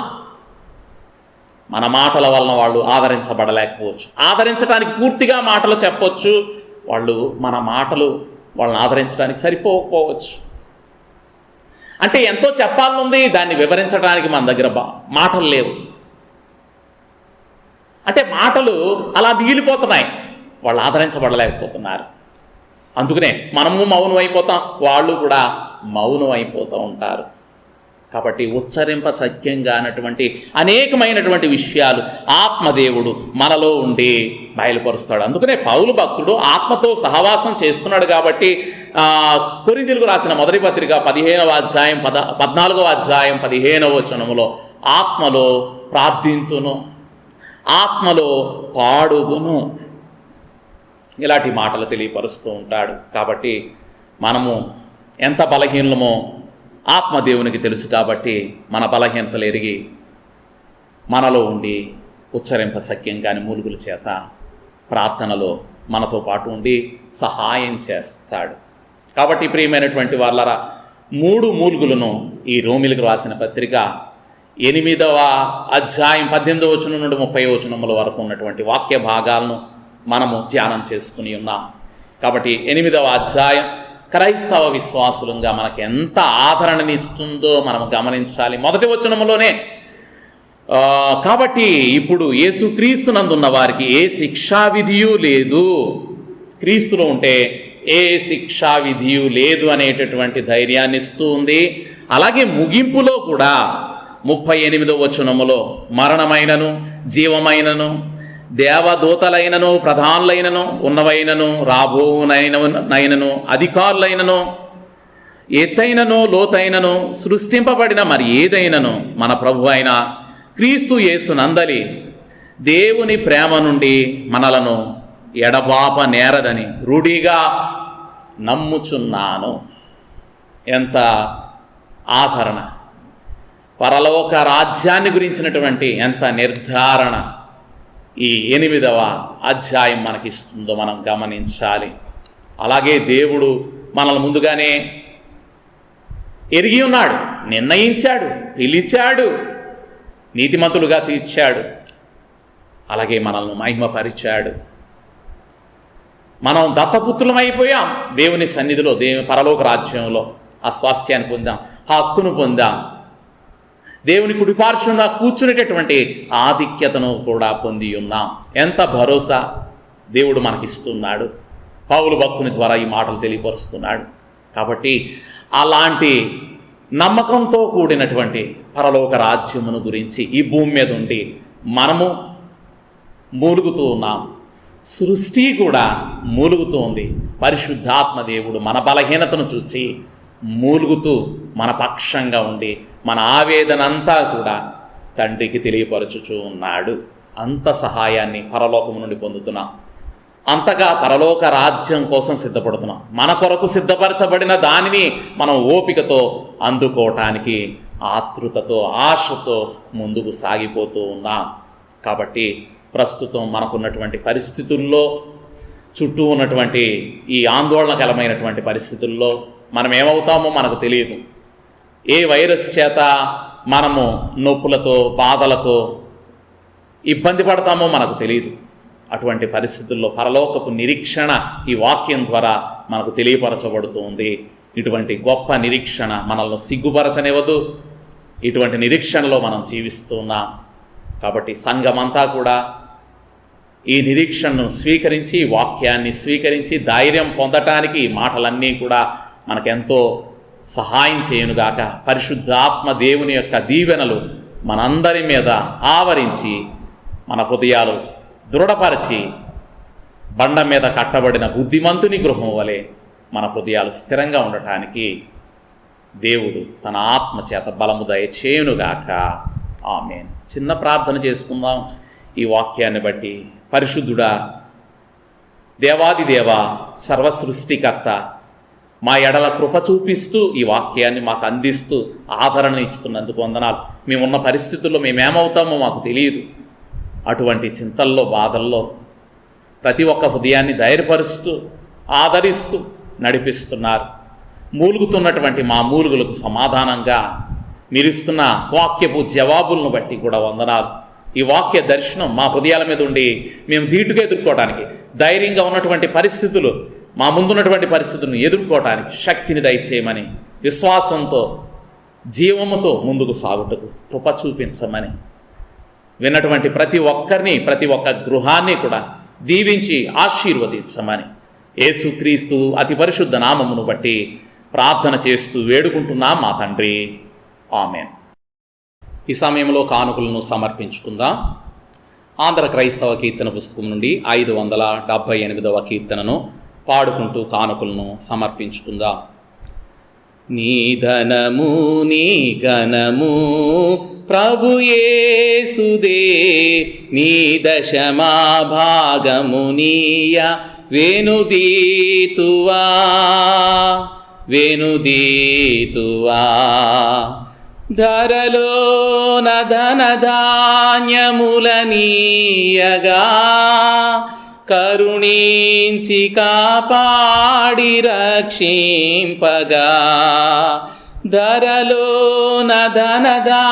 మన మాటల వలన వాళ్ళు ఆదరించబడలేకపోవచ్చు. ఆదరించడానికి పూర్తిగా మాటలు చెప్పొచ్చు, మన మాటలు వాళ్ళని ఆదరించడానికి సరిపోకపోవచ్చు. అంటే ఎంతో చెప్పాలనుంది, దాన్ని వివరించడానికి మన దగ్గర మాటలు లేవు. అంటే మాటలు అలా మిగిలిపోతున్నాయి, వాళ్ళు ఆదరించబడలేకపోతున్నారు. అందుకనే మనము మౌనం అయిపోతాం, వాళ్ళు కూడా మౌనం అయిపోతూ ఉంటారు. కాబట్టి ఉచ్చరింప సఖ్యంగా అన్నటువంటి అనేకమైనటువంటి విషయాలు ఆత్మదేవుడు మనలో ఉండి బయలుపరుస్తాడు. అందుకనే పౌలు భక్తుడు ఆత్మతో సహవాసం చేస్తున్నాడు కాబట్టి కొరింథీయులకు రాసిన మొదటి పత్రిక 15వ అధ్యాయం 14వ అధ్యాయం 15వ వచనములో ఆత్మలో ప్రార్థింతును, ఆత్మలో పాడుదును, ఇలాంటి మాటలు తెలియపరుస్తూ ఉంటాడు. కాబట్టి మనము ఎంత బలహీనమో ఆత్మదేవునికి తెలుసు. కాబట్టి మన బలహీనతలు ఎరిగి మనలో ఉండి ఉచ్చరింప సఖ్యంగాని మూలుగుల చేత ప్రార్థనలో మనతో పాటు ఉండి సహాయం చేస్తాడు. కాబట్టి ప్రియమైనటువంటి వాళ్ళరా, 3 మూలుగులను ఈ రోమిలకు రాసిన పత్రిక 8వ అధ్యాయం 18వ వచనం నుండి 30వ వచనముల వరకు ఉన్నటువంటి వాక్య భాగాలను మనము ధ్యానం చేసుకుని ఉన్నాం. కాబట్టి 8వ అధ్యాయం క్రైస్తవ విశ్వాసులంగా మనకు ఎంత ఆదరణనిస్తుందో మనం గమనించాలి. మొదటి వచనములోనే కాబట్టి ఇప్పుడు యేసుక్రీస్తునందున్న వారికి ఏ శిక్షా విధియు లేదు, క్రీస్తులో ఉంటే ఏ శిక్షా విధియు లేదు అనేటటువంటి ధైర్యాన్ని ఇస్తూ ఉంది. అలాగే ముగింపులో కూడా 38వ వచనములో మరణమైనను జీవమైనను దేవదూతలైనను ప్రధానులైనను ఉన్నవైనను రాబోనైనను అధికారులైనను ఎత్తైనను లోతైనను సృష్టింపబడిన మరి ఏదైనను మన ప్రభు అయిన క్రీస్తు యేసునందలి దేవుని ప్రేమ నుండి మనలను ఎడబాప నేరదని రూఢిగా నమ్ముచున్నాను. ఎంత ఆదరణ! పరలోక రాజ్యాన్ని గురించినటువంటి ఎంత నిర్ధారణ ఈ 8వ అధ్యాయం మనకిస్తుందో మనం గమనించాలి. అలాగే దేవుడు మనల్ని ముందుగానే ఎరిగి ఉన్నాడు, నిర్ణయించాడు, పిలిచాడు, నీతిమంతులుగా తీర్చాడు. అలాగే మనల్ని మహిమపరిచాడు. మనం దత్తపుత్రులమైపోయాం. దేవుని సన్నిధిలో పరలోక రాజ్యంలో ఆ స్వాస్థ్యాన్ని పొందాం, ఆ హక్కును పొందాం. దేవుని కుడిపార్శ్వన కూర్చునేటటువంటి ఆధిక్యతను కూడా పొంది ఉన్నాం. ఎంత భరోసా దేవుడు మనకిస్తున్నాడు. పౌలు భక్తుని ద్వారా ఈ మాటలు తెలియపరుస్తున్నాడు. కాబట్టి అలాంటి నమ్మకంతో కూడినటువంటి పరలోక రాజ్యమును గురించి ఈ భూమి మీద ఉండి మనము మూలుగుతూ ఉన్నాం. సృష్టి కూడా మూలుగుతూ ఉంది. పరిశుద్ధాత్మ దేవుడు మన బలహీనతను చూచి మూలుగుతూ మన పక్షంగా ఉండి మన ఆవేదన అంతా కూడా తండ్రికి తెలియపరచుచూ ఉన్నాడు. అంత సహాయాన్ని పరలోకము నుండి పొందుతున్నాం. అంతగా పరలోక రాజ్యం కోసం సిద్ధపడుతున్నాం. మన కొరకు సిద్ధపరచబడిన దానిని మనం ఓపికతో అందుకోవటానికి ఆతృతతో ఆశతో ముందుకు సాగిపోతూ ఉన్నాం. కాబట్టి ప్రస్తుతం మనకున్నటువంటి పరిస్థితుల్లో, చుట్టూ ఉన్నటువంటి ఈ ఆందోళనకరమైనటువంటి పరిస్థితుల్లో మనం ఏమవుతామో మనకు తెలియదు. ఏ వైరస్ చేత మనము నొప్పులతో బాధలతో ఇబ్బంది పడతామో మనకు తెలియదు. అటువంటి పరిస్థితుల్లో పరలోకపు నిరీక్షణ ఈ వాక్యం ద్వారా మనకు తెలియపరచబడుతుంది. ఇటువంటి గొప్ప నిరీక్షణ మనల్ని సిగ్గుపరచనివ్వదు. ఇటువంటి నిరీక్షణలో మనం జీవిస్తున్నాం. కాబట్టి సంఘమంతా కూడా ఈ నిరీక్షణను స్వీకరించి, వాక్యాన్ని స్వీకరించి ధైర్యం పొందటానికి ఈ మాటలన్నీ కూడా మనకెంతో సహాయం చేయునుగాక. పరిశుద్ధాత్మ దేవుని యొక్క దీవెనలు మనందరి మీద ఆవరించి మన హృదయాలు దృఢపరిచి బండ మీద కట్టబడిన బుద్ధిమంతుని గృహం వలె మన హృదయాలు స్థిరంగా ఉండటానికి దేవుడు తన ఆత్మ చేత బలము దయచేయునుగాక. ఆమేన్. చిన్న ప్రార్థన చేసుకుందాం ఈ వాక్యాన్ని బట్టి. పరిశుద్ధుడా, దేవాది దేవ, సర్వసృష్టికర్త, మా ఎడల కృప చూపిస్తూ ఈ వాక్యాన్ని మాకు అందిస్తూ ఆదరణ ఇస్తున్నందుకు వందనాలు. మేమున్న పరిస్థితుల్లో మేమేమవుతామో మాకు తెలియదు. అటువంటి చింతల్లో, బాధల్లో ప్రతి ఒక్క హృదయాన్ని ధైర్యపరుస్తూ ఆదరిస్తూ నడిపిస్తున్నారు. మూలుగుతున్నటువంటి మా మూలుగులకు సమాధానంగా మీరిస్తున్న వాక్యపు జవాబులను బట్టి కూడా వందనాలు. ఈ వాక్య దర్శనం మా హృదయాల మీద ఉండి మేము ధీటుగా ఎదుర్కోవడానికి, ధైర్యంగా ఉన్నటువంటి పరిస్థితులు, మా ముందున్నటువంటి పరిస్థితులను ఎదుర్కోవటానికి శక్తిని దయచేయమని, విశ్వాసంతో జీవముతో ముందుకు సాగుటకు కృప చూపించమని విన్నటువంటి ప్రతి ఒక్కరిని, ప్రతి ఒక్క గృహాన్ని కూడా దీవించి ఆశీర్వదించమని యేసుక్రీస్తు అతి పరిశుద్ధ నామమును బట్టి ప్రార్థన చేస్తూ వేడుకుంటున్నాం మా తండ్రి. ఆమేన్. ఈ సమయంలో కానుకలను సమర్పించుకుందాం. ఆంధ్ర క్రైస్తవ కీర్తన పుస్తకం నుండి 578వ కీర్తనను పాడుకుంటూ కానుకలను సమర్పించుకుందాం. నీ ధనము నీ ఘనము ప్రభు యేసుదే, నీ దశమా భాగము నీయ వేణుదీతువా వేణుదీతువా. ధరలోన ధనధాన్యములనీయగా కరుణించి కాపాడి రక్షింపగా. ధరలోన ధనధాన్యములనీయగా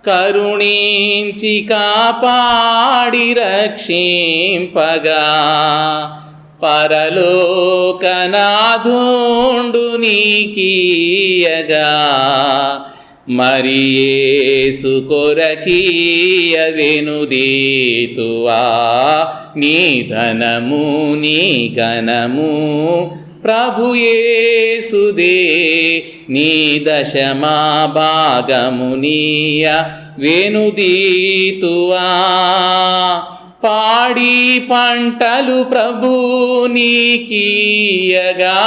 కరుణించి కాపాడి రక్షింపగా. పరలోకనాథుండు నీకీయగా మరి యేసు కొరకీయ వెనుదీతువా. నీ ధనము నీ ఘనము ప్రభు యేసుదే, నీ దశమా భాగము నీయ వెనుదీతువా. పాడి పంటలు ప్రభు నీకీయగా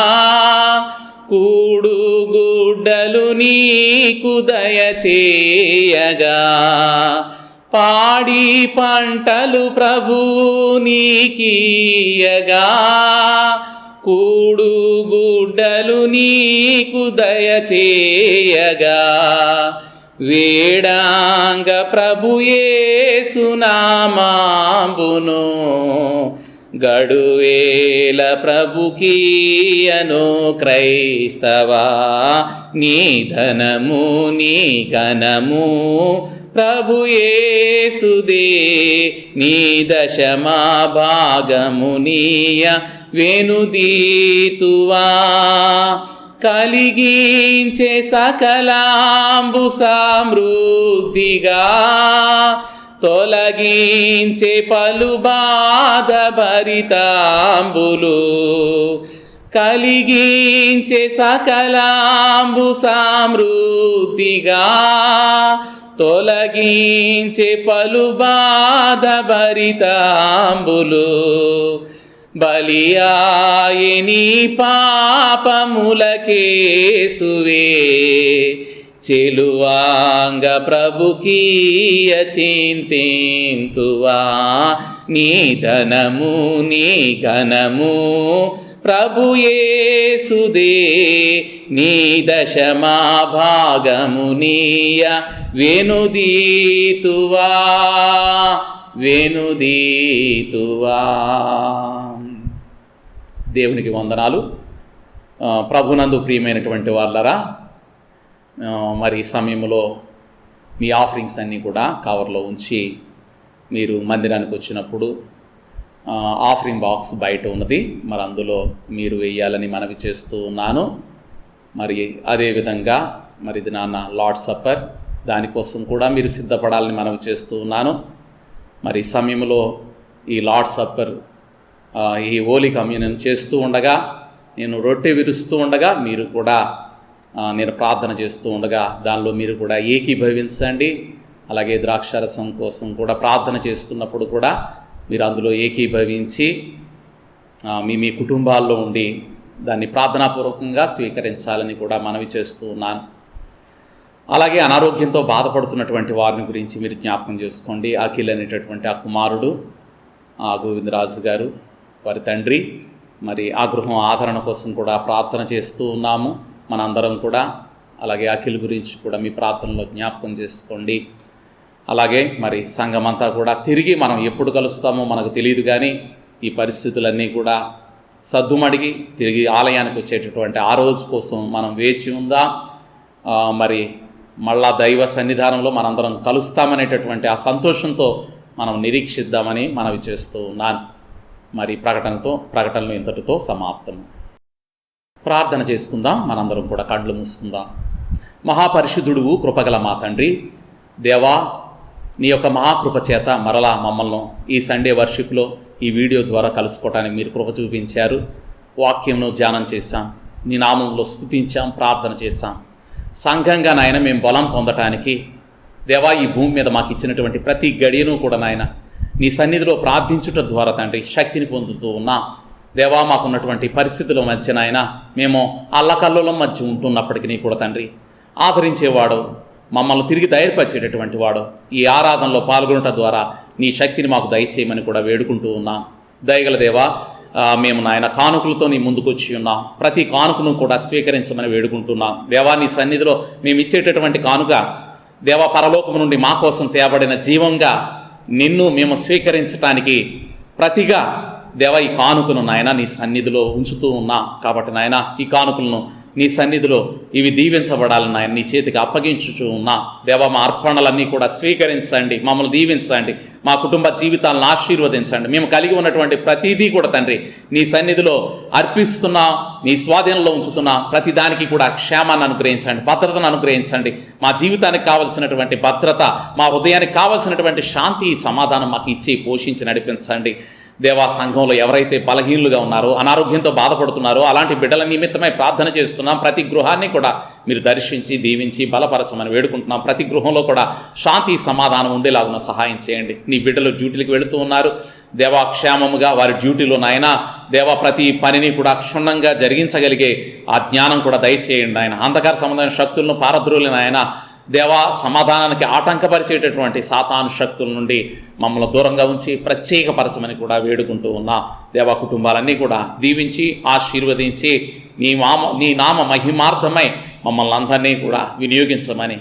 కూడు గుడ్డలు నీకు దయచేయగా. పాడి పంటలు ప్రభు నీకీయగా కూడు గుడ్డలు నీకు దయచేయగా. వేడాంగ ప్రభు యేసు నామాంబును గడువేల ప్రభుకీయను క్రైస్తవా. నీ ధనము నీ ఘనము ప్రభు యేసుదే, నీ దశమా భాగము నీయ వెనుదీతువా. కలిగించే సకలాంబు సమృద్ధిగా తొలగించే పలు బాధ భరితాంబులు. కలిగించే సకలాంబు సమృద్ధిగా తొలగించే పలు బాధ భరితాంబులు. బలియాయని పాపములకేసువే, చెలువాంగ ప్రభుకీయ చింతింతువా. నీ ధనము నీ ఘనము ప్రభు యేసుదే, నీ దశమా భాగము నీయ వెనుదీతువా వెనుదీతువా. దేవునికి వందనాలు. ప్రభునందు ప్రియమైనటువంటి వాళ్ళరా, మరి ఈ సమయంలో మీ ఆఫరింగ్స్ అన్నీ కూడా కవర్లో ఉంచి మీరు మందిరానికి వచ్చినప్పుడు ఆఫరింగ్ బాక్స్ బయట ఉన్నది, మరి అందులో మీరు వేయాలని మనవి చేస్తూ ఉన్నాను. మరి అదేవిధంగా మరి ఇది నాన్న లార్డ్ సప్పర్, దానికోసం కూడా మీరు సిద్ధపడాలని మనవి చేస్తూ ఉన్నాను. మరి ఈ సమయంలో ఈ లార్డ్ సప్పర్ ఈ హోలీ కమ్యూనియన్ చేస్తూ ఉండగా, నేను రొట్టె విరుస్తూ ఉండగా, మీరు కూడా నేను ప్రార్థన చేస్తూ ఉండగా దానిలో మీరు కూడా ఏకీభవించండి. అలాగే ద్రాక్షారసం కోసం కూడా ప్రార్థన చేస్తున్నప్పుడు కూడా మీరు అందులో ఏకీభవించి మీ కుటుంబాల్లో ఉండి దాన్ని ప్రార్థనాపూర్వకంగా స్వీకరించాలని కూడా మనవి చేస్తూ ఉన్నాను. అలాగే అనారోగ్యంతో బాధపడుతున్నటువంటి వారిని గురించి మీరు జ్ఞాపకం చేసుకోండి. అఖిల్ అనేటటువంటి ఆ కుమారుడు గోవిందరాజు గారు, వారి తండ్రి, మరి ఆ గృహం ఆదరణ కోసం కూడా ప్రార్థన చేస్తూ ఉన్నాము మనందరం కూడా. అలాగే అఖిల్ గురించి కూడా మీ ప్రార్థనలో జ్ఞాపకం చేసుకోండి. అలాగే మరి సంఘమంతా కూడా తిరిగి మనం ఎప్పుడు కలుస్తామో మనకు తెలియదు, కానీ ఈ పరిస్థితులన్నీ కూడా సద్దుమడిగి తిరిగి ఆలయానికి వచ్చేటటువంటి ఆ రోజు కోసం మనం వేచి ఉందాం. మరి మళ్ళా దైవ సన్నిధానంలో మనందరం కలుస్తామనేటటువంటి ఆ సంతోషంతో మనం నిరీక్షిద్దామని మనవి చేస్తూ ఉన్నాను. మరి ప్రకటనలు ఇంతటితో సమాప్తం. ప్రార్థన చేసుకుందాం. మనందరం కూడా కళ్ళు మూసుకుందాం. మహాపరిశుద్ధుడువు కృపగల మా తండ్రి, దేవా నీ యొక్క మహాకృప చేత మరలా మమ్మల్ని ఈ సండే వర్షిప్లో ఈ వీడియో ద్వారా కలుసుకోవటానికి మీరు కృప చూపించారు. వాక్యంలో ధ్యానం చేశాం, నీ నామంలో స్తుతించాం, ప్రార్థన చేశాం. సంఘంగా నాయన మేము బలం పొందటానికి దేవా ఈ భూమి మీద మాకు ఇచ్చినటువంటి ప్రతి గడియను కూడా నాయన నీ సన్నిధిలో ప్రార్థించుట ద్వారా తండ్రి శక్తిని పొందుతూ ఉన్నా. దేవా మాకున్నటువంటి పరిస్థితుల మధ్య నాయన మేము అల్లకల్లోలం మధ్య ఉంటున్నప్పటికీ కూడా తండ్రి ఆదరించేవాడు, మమ్మల్ని తిరిగి ధైర్యపరిచేటటువంటి వాడు, ఈ ఆరాధనలో పాల్గొనటం ద్వారా నీ శక్తిని మాకు దయచేయమని కూడా వేడుకుంటూ ఉన్నాం. దయగల దేవా, మేము నాయన కానుకలతో నీ ముందుకు వచ్చి ఉన్నాం. ప్రతి కానుకను కూడా స్వీకరించమని వేడుకుంటున్నాం. దేవా నీ సన్నిధిలో మేము ఇచ్చేటటువంటి కానుక దేవా పరలోకము నుండి మా కోసం తేబడిన జీవంగా నిన్ను మేము స్వీకరించటానికి ప్రతిగా దేవా ఈ కానుకను నాయన నీ సన్నిధిలో ఉంచుతూ ఉన్నా. కాబట్టి నాయన ఈ కానుకలను నీ సన్నిధిలో ఇవి దీవించబడాలని నాయన నీ చేతికి అప్పగించుచూ ఉన్నా. దేవా మా అర్పణలన్నీ కూడా స్వీకరించండి, మమ్మల్ని దీవించండి, మా కుటుంబ జీవితాలను ఆశీర్వదించండి. మేము కలిగి ఉన్నటువంటి ప్రతిదీ కూడా తండ్రి నీ సన్నిధిలో అర్పిస్తున్నా, నీ స్వాధీనంలో ఉంచుతున్నా. ప్రతిదానికి కూడా క్షేమాన్ని అనుగ్రహించండి, భద్రతను అనుగ్రహించండి. మా జీవితానికి కావలసినటువంటి భద్రత, మా హృదయానికి కావలసినటువంటి శాంతి, సమాధానం మాకు ఇచ్చి పోషించి నడిపించండి. దేవా సంఘంలో ఎవరైతే బలహీనులుగా ఉన్నారో, అనారోగ్యంతో బాధపడుతున్నారో అలాంటి బిడ్డల నిమిత్తమై ప్రార్థన చేస్తున్నాం. ప్రతి గృహాన్ని కూడా మీరు దర్శించి దీవించి బలపరచమని వేడుకుంటున్నాం. ప్రతి గృహంలో కూడా శాంతి సమాధానం ఉండేలాగున సహాయం చేయండి. నీ బిడ్డలు డ్యూటీలకు వెళుతూ ఉన్నారు దేవా, క్షేమముగా వారి డ్యూటీలో నాయన దేవా ప్రతి పనిని కూడా క్షుణ్ణంగా జరిగించగలిగే ఆ జ్ఞానం కూడా దయచేయండి ఆయన. అంధకార సంబంధమైన శక్తులను పారద్రోలిన ఆయన దేవా సమాధానానికి ఆటంకపరిచేటటువంటి సాతాను శక్తుల నుండి మమ్మల్ని దూరంగా ఉంచి ప్రత్యేకపరచమని కూడా వేడుకుంటూ ఉన్నా. దేవా కుటుంబాలన్నీ కూడా దీవించి ఆశీర్వదించి నీ నామ మహిమార్థమై మమ్మల్ని అందరినీ కూడా వినియోగించమని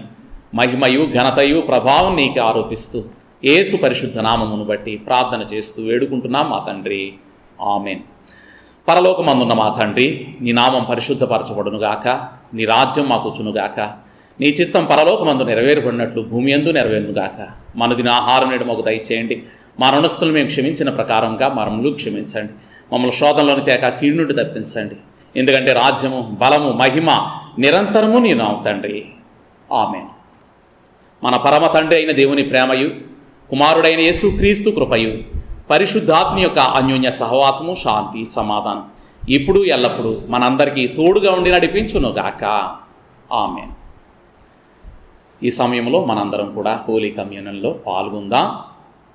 మహిమయు ఘనతయు ప్రభావం నీకు ఆరోపిస్తూ యేసు పరిశుద్ధ నామమును బట్టి ప్రార్థన చేస్తూ వేడుకుంటున్నాం మా తండ్రి, ఆమేన్. పరలోకమందున్న మా తండ్రి, నీ నామం పరిశుద్ధపరచబడునుగాక, నీ రాజ్యం మాకొచ్చునుగాక, నీ చిత్తం పరలోకమందు నెరవేరబడినట్లు భూమి యందు నెరవేరునుగాక. మనదిన ఆహారం నేడు మాకు దయచేయండి, మా రుణస్తులు మేము క్షమించిన ప్రకారంగా మమ్మల్ని క్షమించండి. మమ్మల్ని శోధనలోని తేక కీడు నుండి తప్పించండి. ఎందుకంటే రాజ్యము, బలము, మహిమ నిరంతరము నీ నామ తండ్రి, ఆమేన్. మన పరమ తండ్రి అయిన దేవుని ప్రేమయు, కుమారుడైన యేసుక్రీస్తు కృపయు, పరిశుద్ధాత్మ యొక్క అన్యోన్య సహవాసము, శాంతి, సమాధానం ఇప్పుడు ఎల్లప్పుడూ మనందరికీ తోడుగా ఉండి నడిపించునుగాక, ఆమేన్. ఈ సమయంలో మనందరం కూడా హోలీ కమ్యూనియన్లో పాల్గొందాం.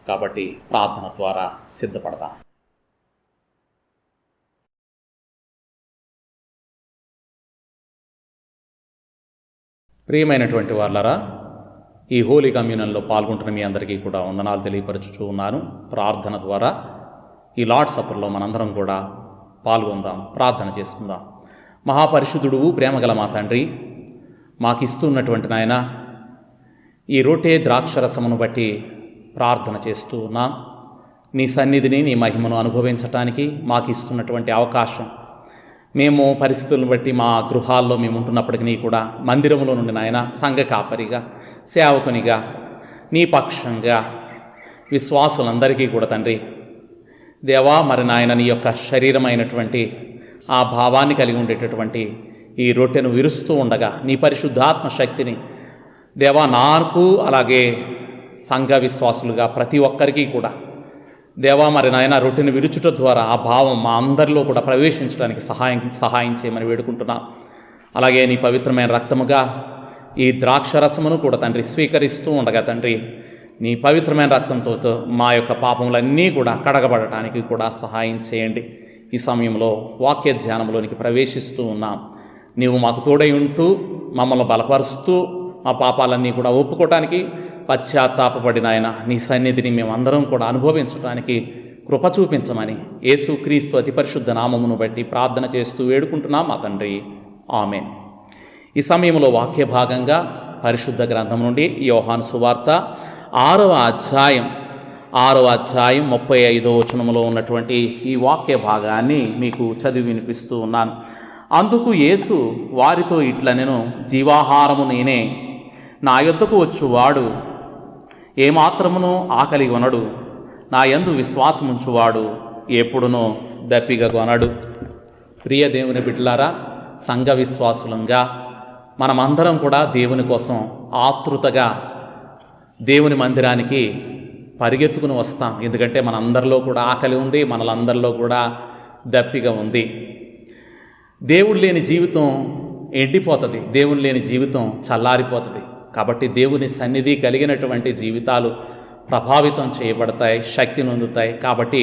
కాబట్టి ప్రార్థన ద్వారా సిద్ధపడదాం. ప్రియమైనటువంటి వాళ్ళరా, ఈ హోలీ కమ్యూనియన్లో పాల్గొంటున్న మీ అందరికీ కూడా వందనాలు తెలియపరచుచూ ఉన్నాను. ప్రార్థన ద్వారా ఈ లార్డ్ సప్పర్లో మనందరం కూడా పాల్గొందాం, ప్రార్థన చేసుకుందాం. మహాపరిశుద్ధుడు ప్రేమగల మా తండ్రి, మాకిస్తున్నటువంటి నాయన ఈ రొట్టె ద్రాక్షరసమును బట్టి ప్రార్థన చేస్తూ ఉన్నాం. నీ సన్నిధిని, నీ మహిమను అనుభవించటానికి మాకు ఇస్తున్నటువంటి అవకాశం, మేము పరిస్థితులను బట్టి మా గృహాల్లో మేము ఉంటున్నప్పటికీ కూడా మందిరంలో నుండి నాయన సంఘ కాపరిగా, సేవకునిగా, నీ పక్షంగా విశ్వాసులందరికీ కూడా తండ్రి దేవా మరి నాయన నీ యొక్క శరీరమైనటువంటి ఆ భావాన్ని కలిగి ఉండేటటువంటి ఈ రొట్టెను విరుస్తూ ఉండగా నీ పరిశుద్ధాత్మ శక్తిని దేవా నాకు అలాగే సంఘ విశ్వాసులుగా ప్రతి ఒక్కరికి కూడా దేవా మరి నాయన రొట్టెను విరుచుట ద్వారా ఆ భావం మా అందరిలో కూడా ప్రవేశించడానికి సహాయం చేయమని వేడుకుంటున్నాం. అలాగే నీ పవిత్రమైన రక్తముగా ఈ ద్రాక్షరసమును కూడా తండ్రి స్వీకరిస్తూ ఉండగా తండ్రి నీ పవిత్రమైన రక్తంతో మా యొక్క పాపములన్నీ కూడా కడగబడటానికి కూడా సహాయం చేయండి. ఈ సమయంలో వాక్య ధ్యానంలోనికి ప్రవేశిస్తూ ఉన్నాం. నీవు మాకు తోడై ఉంటూ మమ్మల్ని బలపరుస్తూ మా పాపాలన్నీ కూడా ఒప్పుకోవటానికి పశ్చాత్తాపపడిన ఆయన నీ సన్నిధిని మేమందరం కూడా అనుభవించడానికి కృప చూపించమని యేసుక్రీస్తు అతి పరిశుద్ధ నామమును బట్టి ప్రార్థన చేస్తూ వేడుకుంటున్నాం మా తండ్రి, ఆమేన్. ఈ సమయంలో వాక్య భాగంగా పరిశుద్ధ గ్రంథం నుండి యోహాను సువార్త 6వ అధ్యాయం 35వ వచనములో ఉన్నటువంటి ఈ వాక్య భాగాన్ని మీకు చదివి వినిపిస్తూ ఉన్నాను. అందుకు యేసు వారితో ఇట్లనెను, జీవాహారము నేనే, నా యొద్దకు వచ్చువాడు ఏమాత్రమును ఆకలి కొనడు, నా యందు విశ్వాసముంచువాడు ఎప్పుడునో దప్పిక కొనడు. ప్రియ దేవుని బిడ్డలారా, సంఘ విశ్వాసులంగా మనమందరం కూడా దేవుని కోసం ఆతృతగా దేవుని మందిరానికి పరిగెత్తుకుని వస్తాం. ఎందుకంటే మనందరిలో కూడా ఆకలి ఉంది, మనలందరిలో కూడా దప్పిక ఉంది. దేవుడు లేని జీవితం ఎండిపోతుంది, దేవుని లేని జీవితం చల్లారిపోతుంది. కాబట్టి దేవుని సన్నిధి కలిగినటువంటి జీవితాలు ప్రభావితం చేయబడతాయి, శక్తి నొందుతాయి. కాబట్టి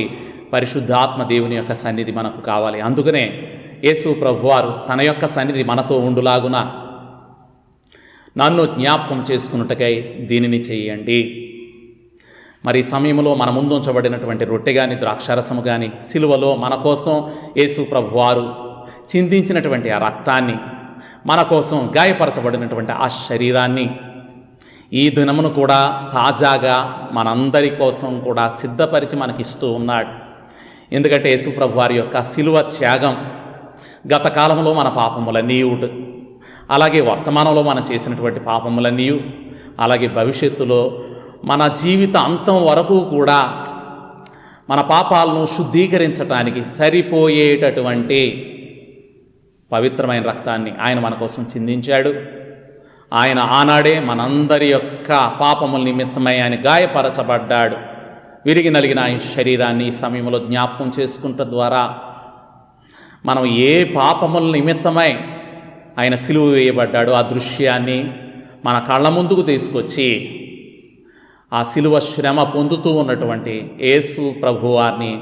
పరిశుద్ధాత్మ దేవుని యొక్క సన్నిధి మనకు కావాలి. అందుకనే యేసు ప్రభువారు తన యొక్క సన్నిధి మనతో ఉండులాగున నన్ను జ్ఞాపకం చేసుకున్నట్టుకై దీనిని చేయండి. మరి ఈ సమయంలో మన ముందు ఉంచబడినటువంటి రొట్టె కానీ ద్రాక్షారసము కానీ సిలువలో మన కోసం యేసు ప్రభువారు చిందించినటువంటి ఆ రక్తాన్ని, మన కోసం గాయపరచబడినటువంటి ఆ శరీరాన్ని ఈ దినమును కూడా తాజాగా మనందరి కోసం కూడా సిద్ధపరిచి మనకిస్తూ ఉన్నాడు. ఎందుకంటే యేసు ప్రభువారి యొక్క సిలువ త్యాగం గత కాలంలో మన పాపములన్నీ, అలాగే వర్తమానంలో మనం చేసినటువంటి పాపములన్నీ, అలాగే భవిష్యత్తులో మన జీవిత అంతం వరకు కూడా మన పాపాలను శుద్ధీకరించటానికి సరిపోయేటటువంటి పవిత్రమైన రక్తాన్ని ఆయన మన కోసం చిందించాడు. ఆయన ఆనాడే మనందరి యొక్క పాపముల నిమిత్తమై ఆయన గాయపరచబడ్డాడు. విరిగి నలిగిన ఆయన శరీరాన్ని ఈ సమయంలో జ్ఞాపకం చేసుకుంట ద్వారా మనం ఏ పాపముల నిమిత్తమై ఆయన సిలువ వేయబడ్డాడు ఆ దృశ్యాన్ని మన కళ్ళ ముందుకు తీసుకొచ్చి ఆ సిలువ శ్రమ పొందుతూ ఉన్నటువంటి యేసు ప్రభువారిని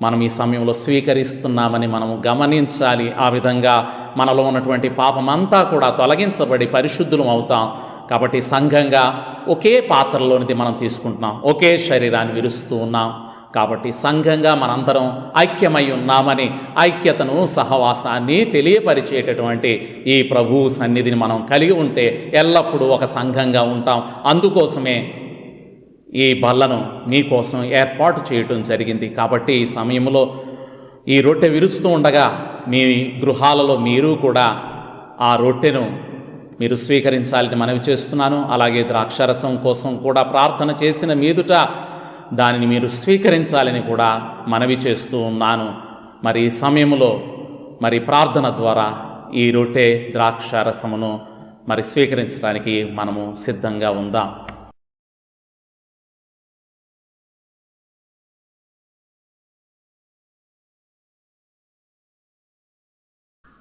మనం ఈ సమయంలో స్వీకరిస్తున్నామని మనం గమనించాలి. ఆ విధంగా మనలో ఉన్నటువంటి పాపమంతా కూడా తొలగించబడి పరిశుద్ధులం అవుతాం. కాబట్టి సంఘంగా ఒకే పాత్రలోనిది మనం తీసుకుంటున్నాం, ఒకే శరీరాన్ని విరుస్తూ ఉన్నాం. కాబట్టి సంఘంగా మనందరం ఐక్యమై ఉన్నామని ఐక్యతను, సహవాసాన్ని తెలియపరిచేటటువంటి ఈ ప్రభువు సన్నిధిని మనం కలిగి ఉంటే ఎల్లప్పుడూ ఒక సంఘంగా ఉంటాం. అందుకోసమే ఈ బల్లను మీకోసం ఏర్పాటు చేయటం జరిగింది. కాబట్టి ఈ సమయంలో ఈ రొట్టె విరుస్తూ ఉండగా మీ గృహాలలో మీరు కూడా ఆ రొట్టెను మీరు స్వీకరించాలని మనవి చేస్తున్నాను. అలాగే ద్రాక్షారసం కోసం కూడా ప్రార్థన చేసిన మీదుట దానిని మీరు స్వీకరించాలని కూడా మనవి చేస్తూ ఉన్నాను. మరి ఈ సమయంలో మరి ప్రార్థన ద్వారా ఈ రొట్టె ద్రాక్షారసమును మరి స్వీకరించడానికి మనము సిద్ధంగా ఉందాం.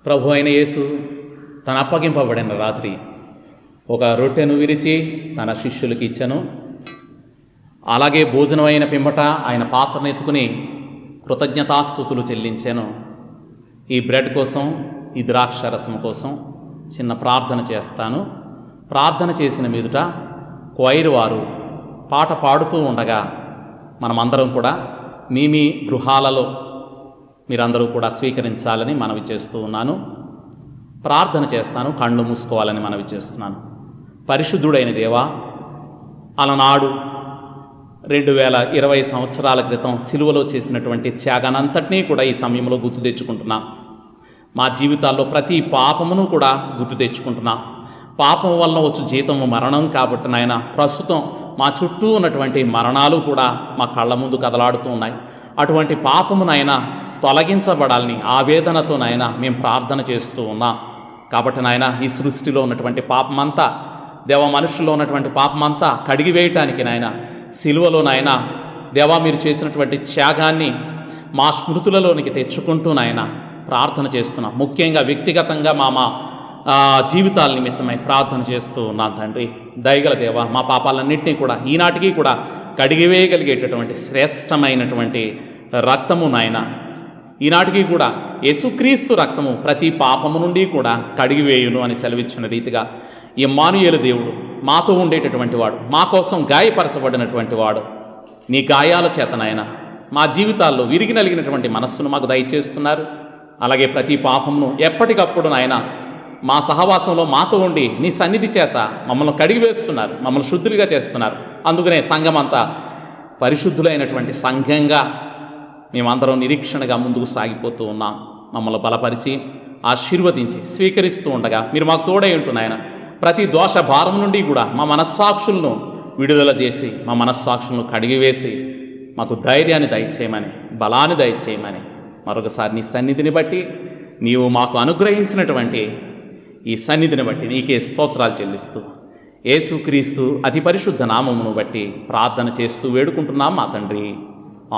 ప్రభు అయిన యేసు తన అప్పగింపబడిన రాత్రి ఒక రొట్టెను విరిచి తన శిష్యులకు ఇచ్చెను. అలాగే భోజనం అయిన పిమ్మట ఆయన పాత్రను ఎత్తుకుని కృతజ్ఞతాస్తుతులు చెల్లించాను. ఈ బ్రెడ్ కోసం, ఈ ద్రాక్షారసం కోసం చిన్న ప్రార్థన చేస్తాను. ప్రార్థన చేసిన మీదుట క్వైర్ వారు పాట పాడుతూ ఉండగా మనమందరం కూడా మీ గృహాలలో మీరందరూ కూడా స్వీకరించాలని మనవి చేస్తూ ఉన్నాను. ప్రార్థన చేస్తాను, కళ్ళు మూసుకోవాలని మనవి చేస్తున్నాను. పరిశుద్ధుడైన దేవా, అలనాడు 2020 సంవత్సరాల క్రితం సిలువలో చేసినటువంటి త్యాగానంతటినీ కూడా ఈ సమయంలో గుర్తు తెచ్చుకుంటున్నాం. మా జీవితాల్లో ప్రతి పాపమును కూడా గుర్తు తెచ్చుకుంటున్నాం. పాపం వల్ల వచ్చు జీతము మరణం కాబట్టి నాయన, ప్రస్తుతం మా చుట్టూ ఉన్నటువంటి మరణాలు కూడా మా కళ్ళ ముందు కదలాడుతూ ఉన్నాయి. అటువంటి పాపమునైనా తొలగించబడాలని ఆవేదనతో నాయన మేము ప్రార్థన చేస్తూ ఉన్నాం. కాబట్టి నాయన, ఈ సృష్టిలో ఉన్నటువంటి పాపమంతా, దేవ మనుషుల్లో ఉన్నటువంటి పాపమంతా కడిగివేయటానికి నాయన సిలువలో నాయన దేవా మీరు చేసినటువంటి త్యాగాన్ని మా స్మృతులలోనికి తెచ్చుకుంటూ నాయన ప్రార్థన చేస్తున్నాం. ముఖ్యంగా వ్యక్తిగతంగా మా జీవితాల నిమిత్తమై ప్రార్థన చేస్తూ ఉన్నాను తండ్రి. దయగల దేవ, మా పాపాలన్నింటినీ కూడా ఈనాటికి కూడా కడిగివేయగలిగేటటువంటి శ్రేష్టమైనటువంటి రక్తము నాయన, ఈనాటికి కూడా యేసుక్రీస్తు రక్తము ప్రతి పాపము నుండి కూడా కడిగివేయును అని సెలవిచ్చిన రీతిగా ఇమ్మానుయేలు దేవుడు మాతో ఉండేటటువంటి వాడు, మా కోసం గాయపరచబడినటువంటి వాడు, నీ గాయాల చేత నాయన మా జీవితాల్లో విరిగి నలిగినటువంటి మనస్సును మాకు దయచేస్తున్నారు. అలాగే ప్రతి పాపమును ఎప్పటికప్పుడు నాయన మా సహవాసంలో మాతో ఉండి నీ సన్నిధి చేత మమ్మల్ని కడిగివేస్తున్నారు, మమ్మల్ని శుద్ధులుగా చేస్తున్నారు. అందుకనే సంఘమంతా పరిశుద్ధులైనటువంటి సంఘంగా మేమందరం నిరీక్షణగా ముందుకు సాగిపోతూ ఉన్నాం. మమ్మల్ని బలపరిచి ఆశీర్వదించి స్వీకరిస్తూ ఉండగా మీరు మాకు తోడై ఉంటున్నాయన. ప్రతి దోష భారం నుండి కూడా మా మనస్సాక్షులను విడుదల చేసి, మా మనస్సాక్షులను కడిగివేసి మాకు ధైర్యాన్ని దయచేయమని, బలాన్ని దయచేయమని మరొకసారి నీ సన్నిధిని బట్టి నీవు మాకు అనుగ్రహించినటువంటి ఈ సన్నిధిని బట్టి నీకే స్తోత్రాలు చెల్లిస్తూ యేసుక్రీస్తు అతి పరిశుద్ధ నామమును బట్టి ప్రార్థన చేస్తూ వేడుకుంటున్నాం మా తండ్రి.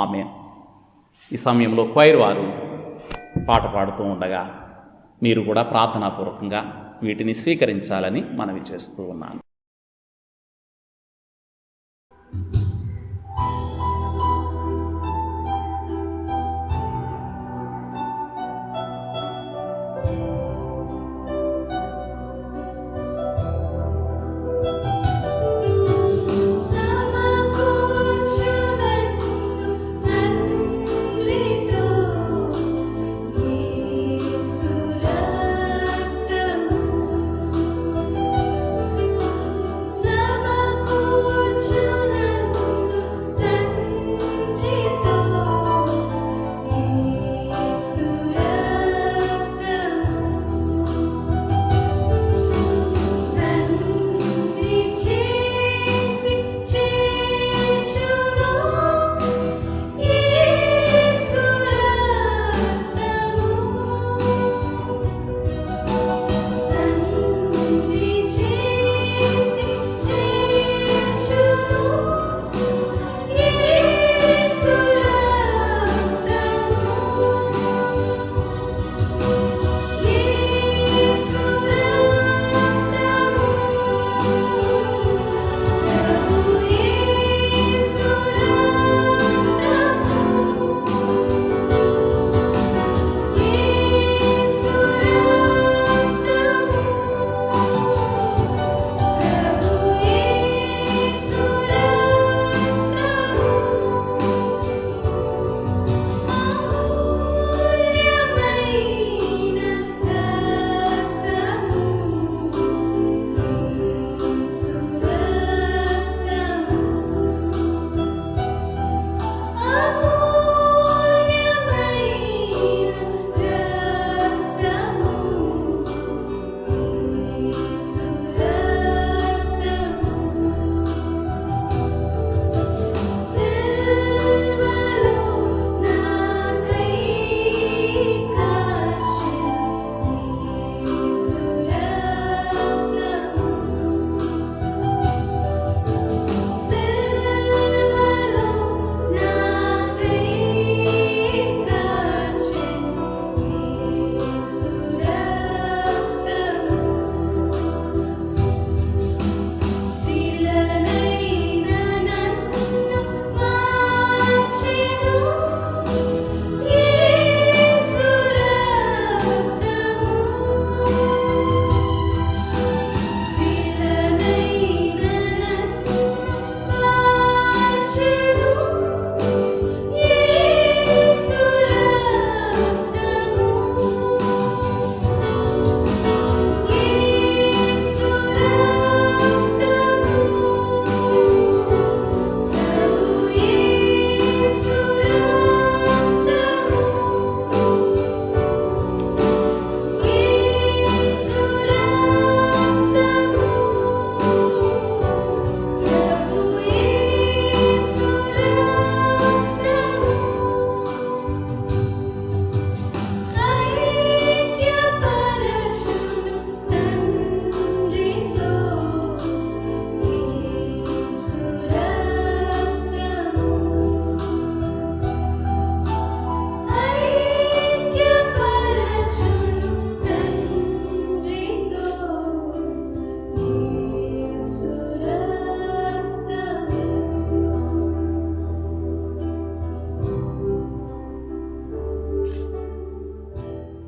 ఆమేన్. ఈ సమయంలో క్వైర్ వారు పాట పాడుతూ ఉండగా మీరు కూడా ప్రార్థనాపూర్వకంగా వీటిని స్వీకరించాలని మనవి చేస్తూ ఉన్నాను.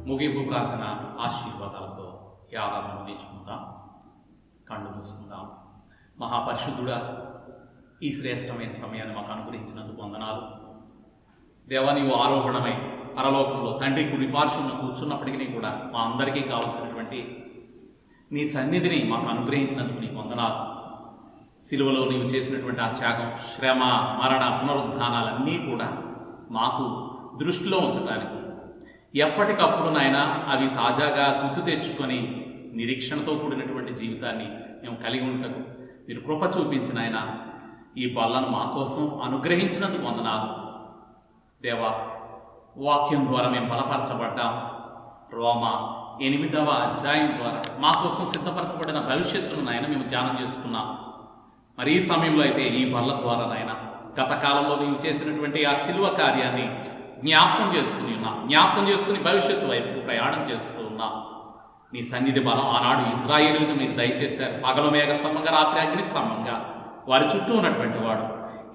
ముగింపు ప్రార్థన ఆశీర్వాదాలతో యాగాలను అందించుకుందాం. కళ్ళు మూసుకుందాం. మహాపరిశుద్ధుడా, ఈ శ్రేష్టమైన సమయాన్ని మాకు అనుగ్రహించినందుకు వందనాలు. దేవా, నీవు ఆరోహణమై పరలోకంలో తండ్రి కుడి పార్శ్వమున కూర్చున్నప్పటికీ కూడా మా అందరికీ కావలసినటువంటి నీ సన్నిధిని మాకు అనుగ్రహించినందుకు నీకు వందనాలు. సిలువలో నీవు చేసినటువంటి ఆ త్యాగం, శ్రమ, మరణ, పునరుద్ధానాలన్నీ కూడా మాకు దృష్టిలో ఉంచడానికి ఎప్పటికప్పుడు నాయన అవి తాజాగా గుర్తు తెచ్చుకొని నిరీక్షణతో కూడినటువంటి జీవితాన్ని మేము కలిగి ఉండటకు మీరు కృప చూపించిన ఆయన ఈ బల్లను మా కోసం అనుగ్రహించినందుకు వందనాలు. దేవా, వాక్యం ద్వారా మేము బలపరచబడ్డాం. రోమా 8వ అధ్యాయం ద్వారా మా కోసం సిద్ధపరచబడిన భవిష్యత్తును నాయన మేము ధ్యానం చేసుకున్నాం. మరి ఈ సమయంలో అయితే ఈ బల్ల ద్వారా నాయన గత కాలంలో నీవు చేసినటువంటి ఆ శిలువ కార్యాన్ని జ్ఞాపకం చేసుకుని భవిష్యత్తు వైపు ప్రయాణం చేస్తూ ఉన్నాం. నీ సన్నిధి బలం ఆనాడు ఇజ్రాయేలుగా మీరు దయచేశారు. పగలు మేఘస్తంభంగా, రాత్రి అగ్ని స్తంభంగా వారి చుట్టూ ఉన్నటువంటి వాడు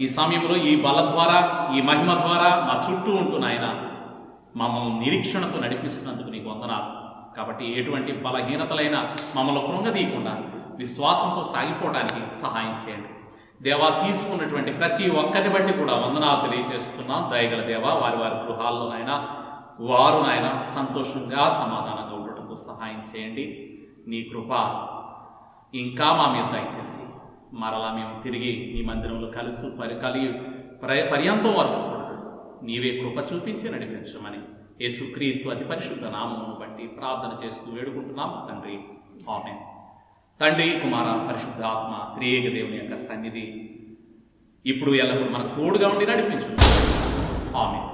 ఈ సమయంలో ఈ బల ద్వారా, ఈ మహిమ ద్వారా మా చుట్టూ ఉంటూ నాయన మమ్మల్ని నిరీక్షణతో నడిపిస్తున్నందుకు నీకు వందనాలు. కాబట్టి ఎటువంటి బలహీనతలైనా మమ్మల్ని కృంగదీయకుండా విశ్వాసంతో సాగిపోవడానికి సహాయం చేయండి దేవా. తీసుకున్నటువంటి ప్రతి ఒక్కరిని బట్టి కూడా వందనాలు తెలియజేస్తున్నాం. దయగల దేవా, వారి గృహాల్లో వారు సంతోషంగా సమాధానంగా ఉండటకు సహాయం చేయండి. నీ కృప ఇంకా మా మీద దయచేసి మరలా మేము తిరిగి నీ మందిరంలో కలిగి పర్యంతం వరకు కూడా నీవే కృప చూపించి నడిపించమని యేసుక్రీస్తు అతి పరిశుద్ధ నామమును బట్టి ప్రార్థన చేస్తూ వేడుకుంటున్నాం తండ్రి, ఆమేన్. తండ్రి, కుమార, పరిశుద్ధాత్మ త్రియేక దేవుని యొక్క సన్నిధి ఇప్పుడు ఎల్లప్పుడూ మనకు తోడుగా ఉండి నడిపించు. ఆమేన్.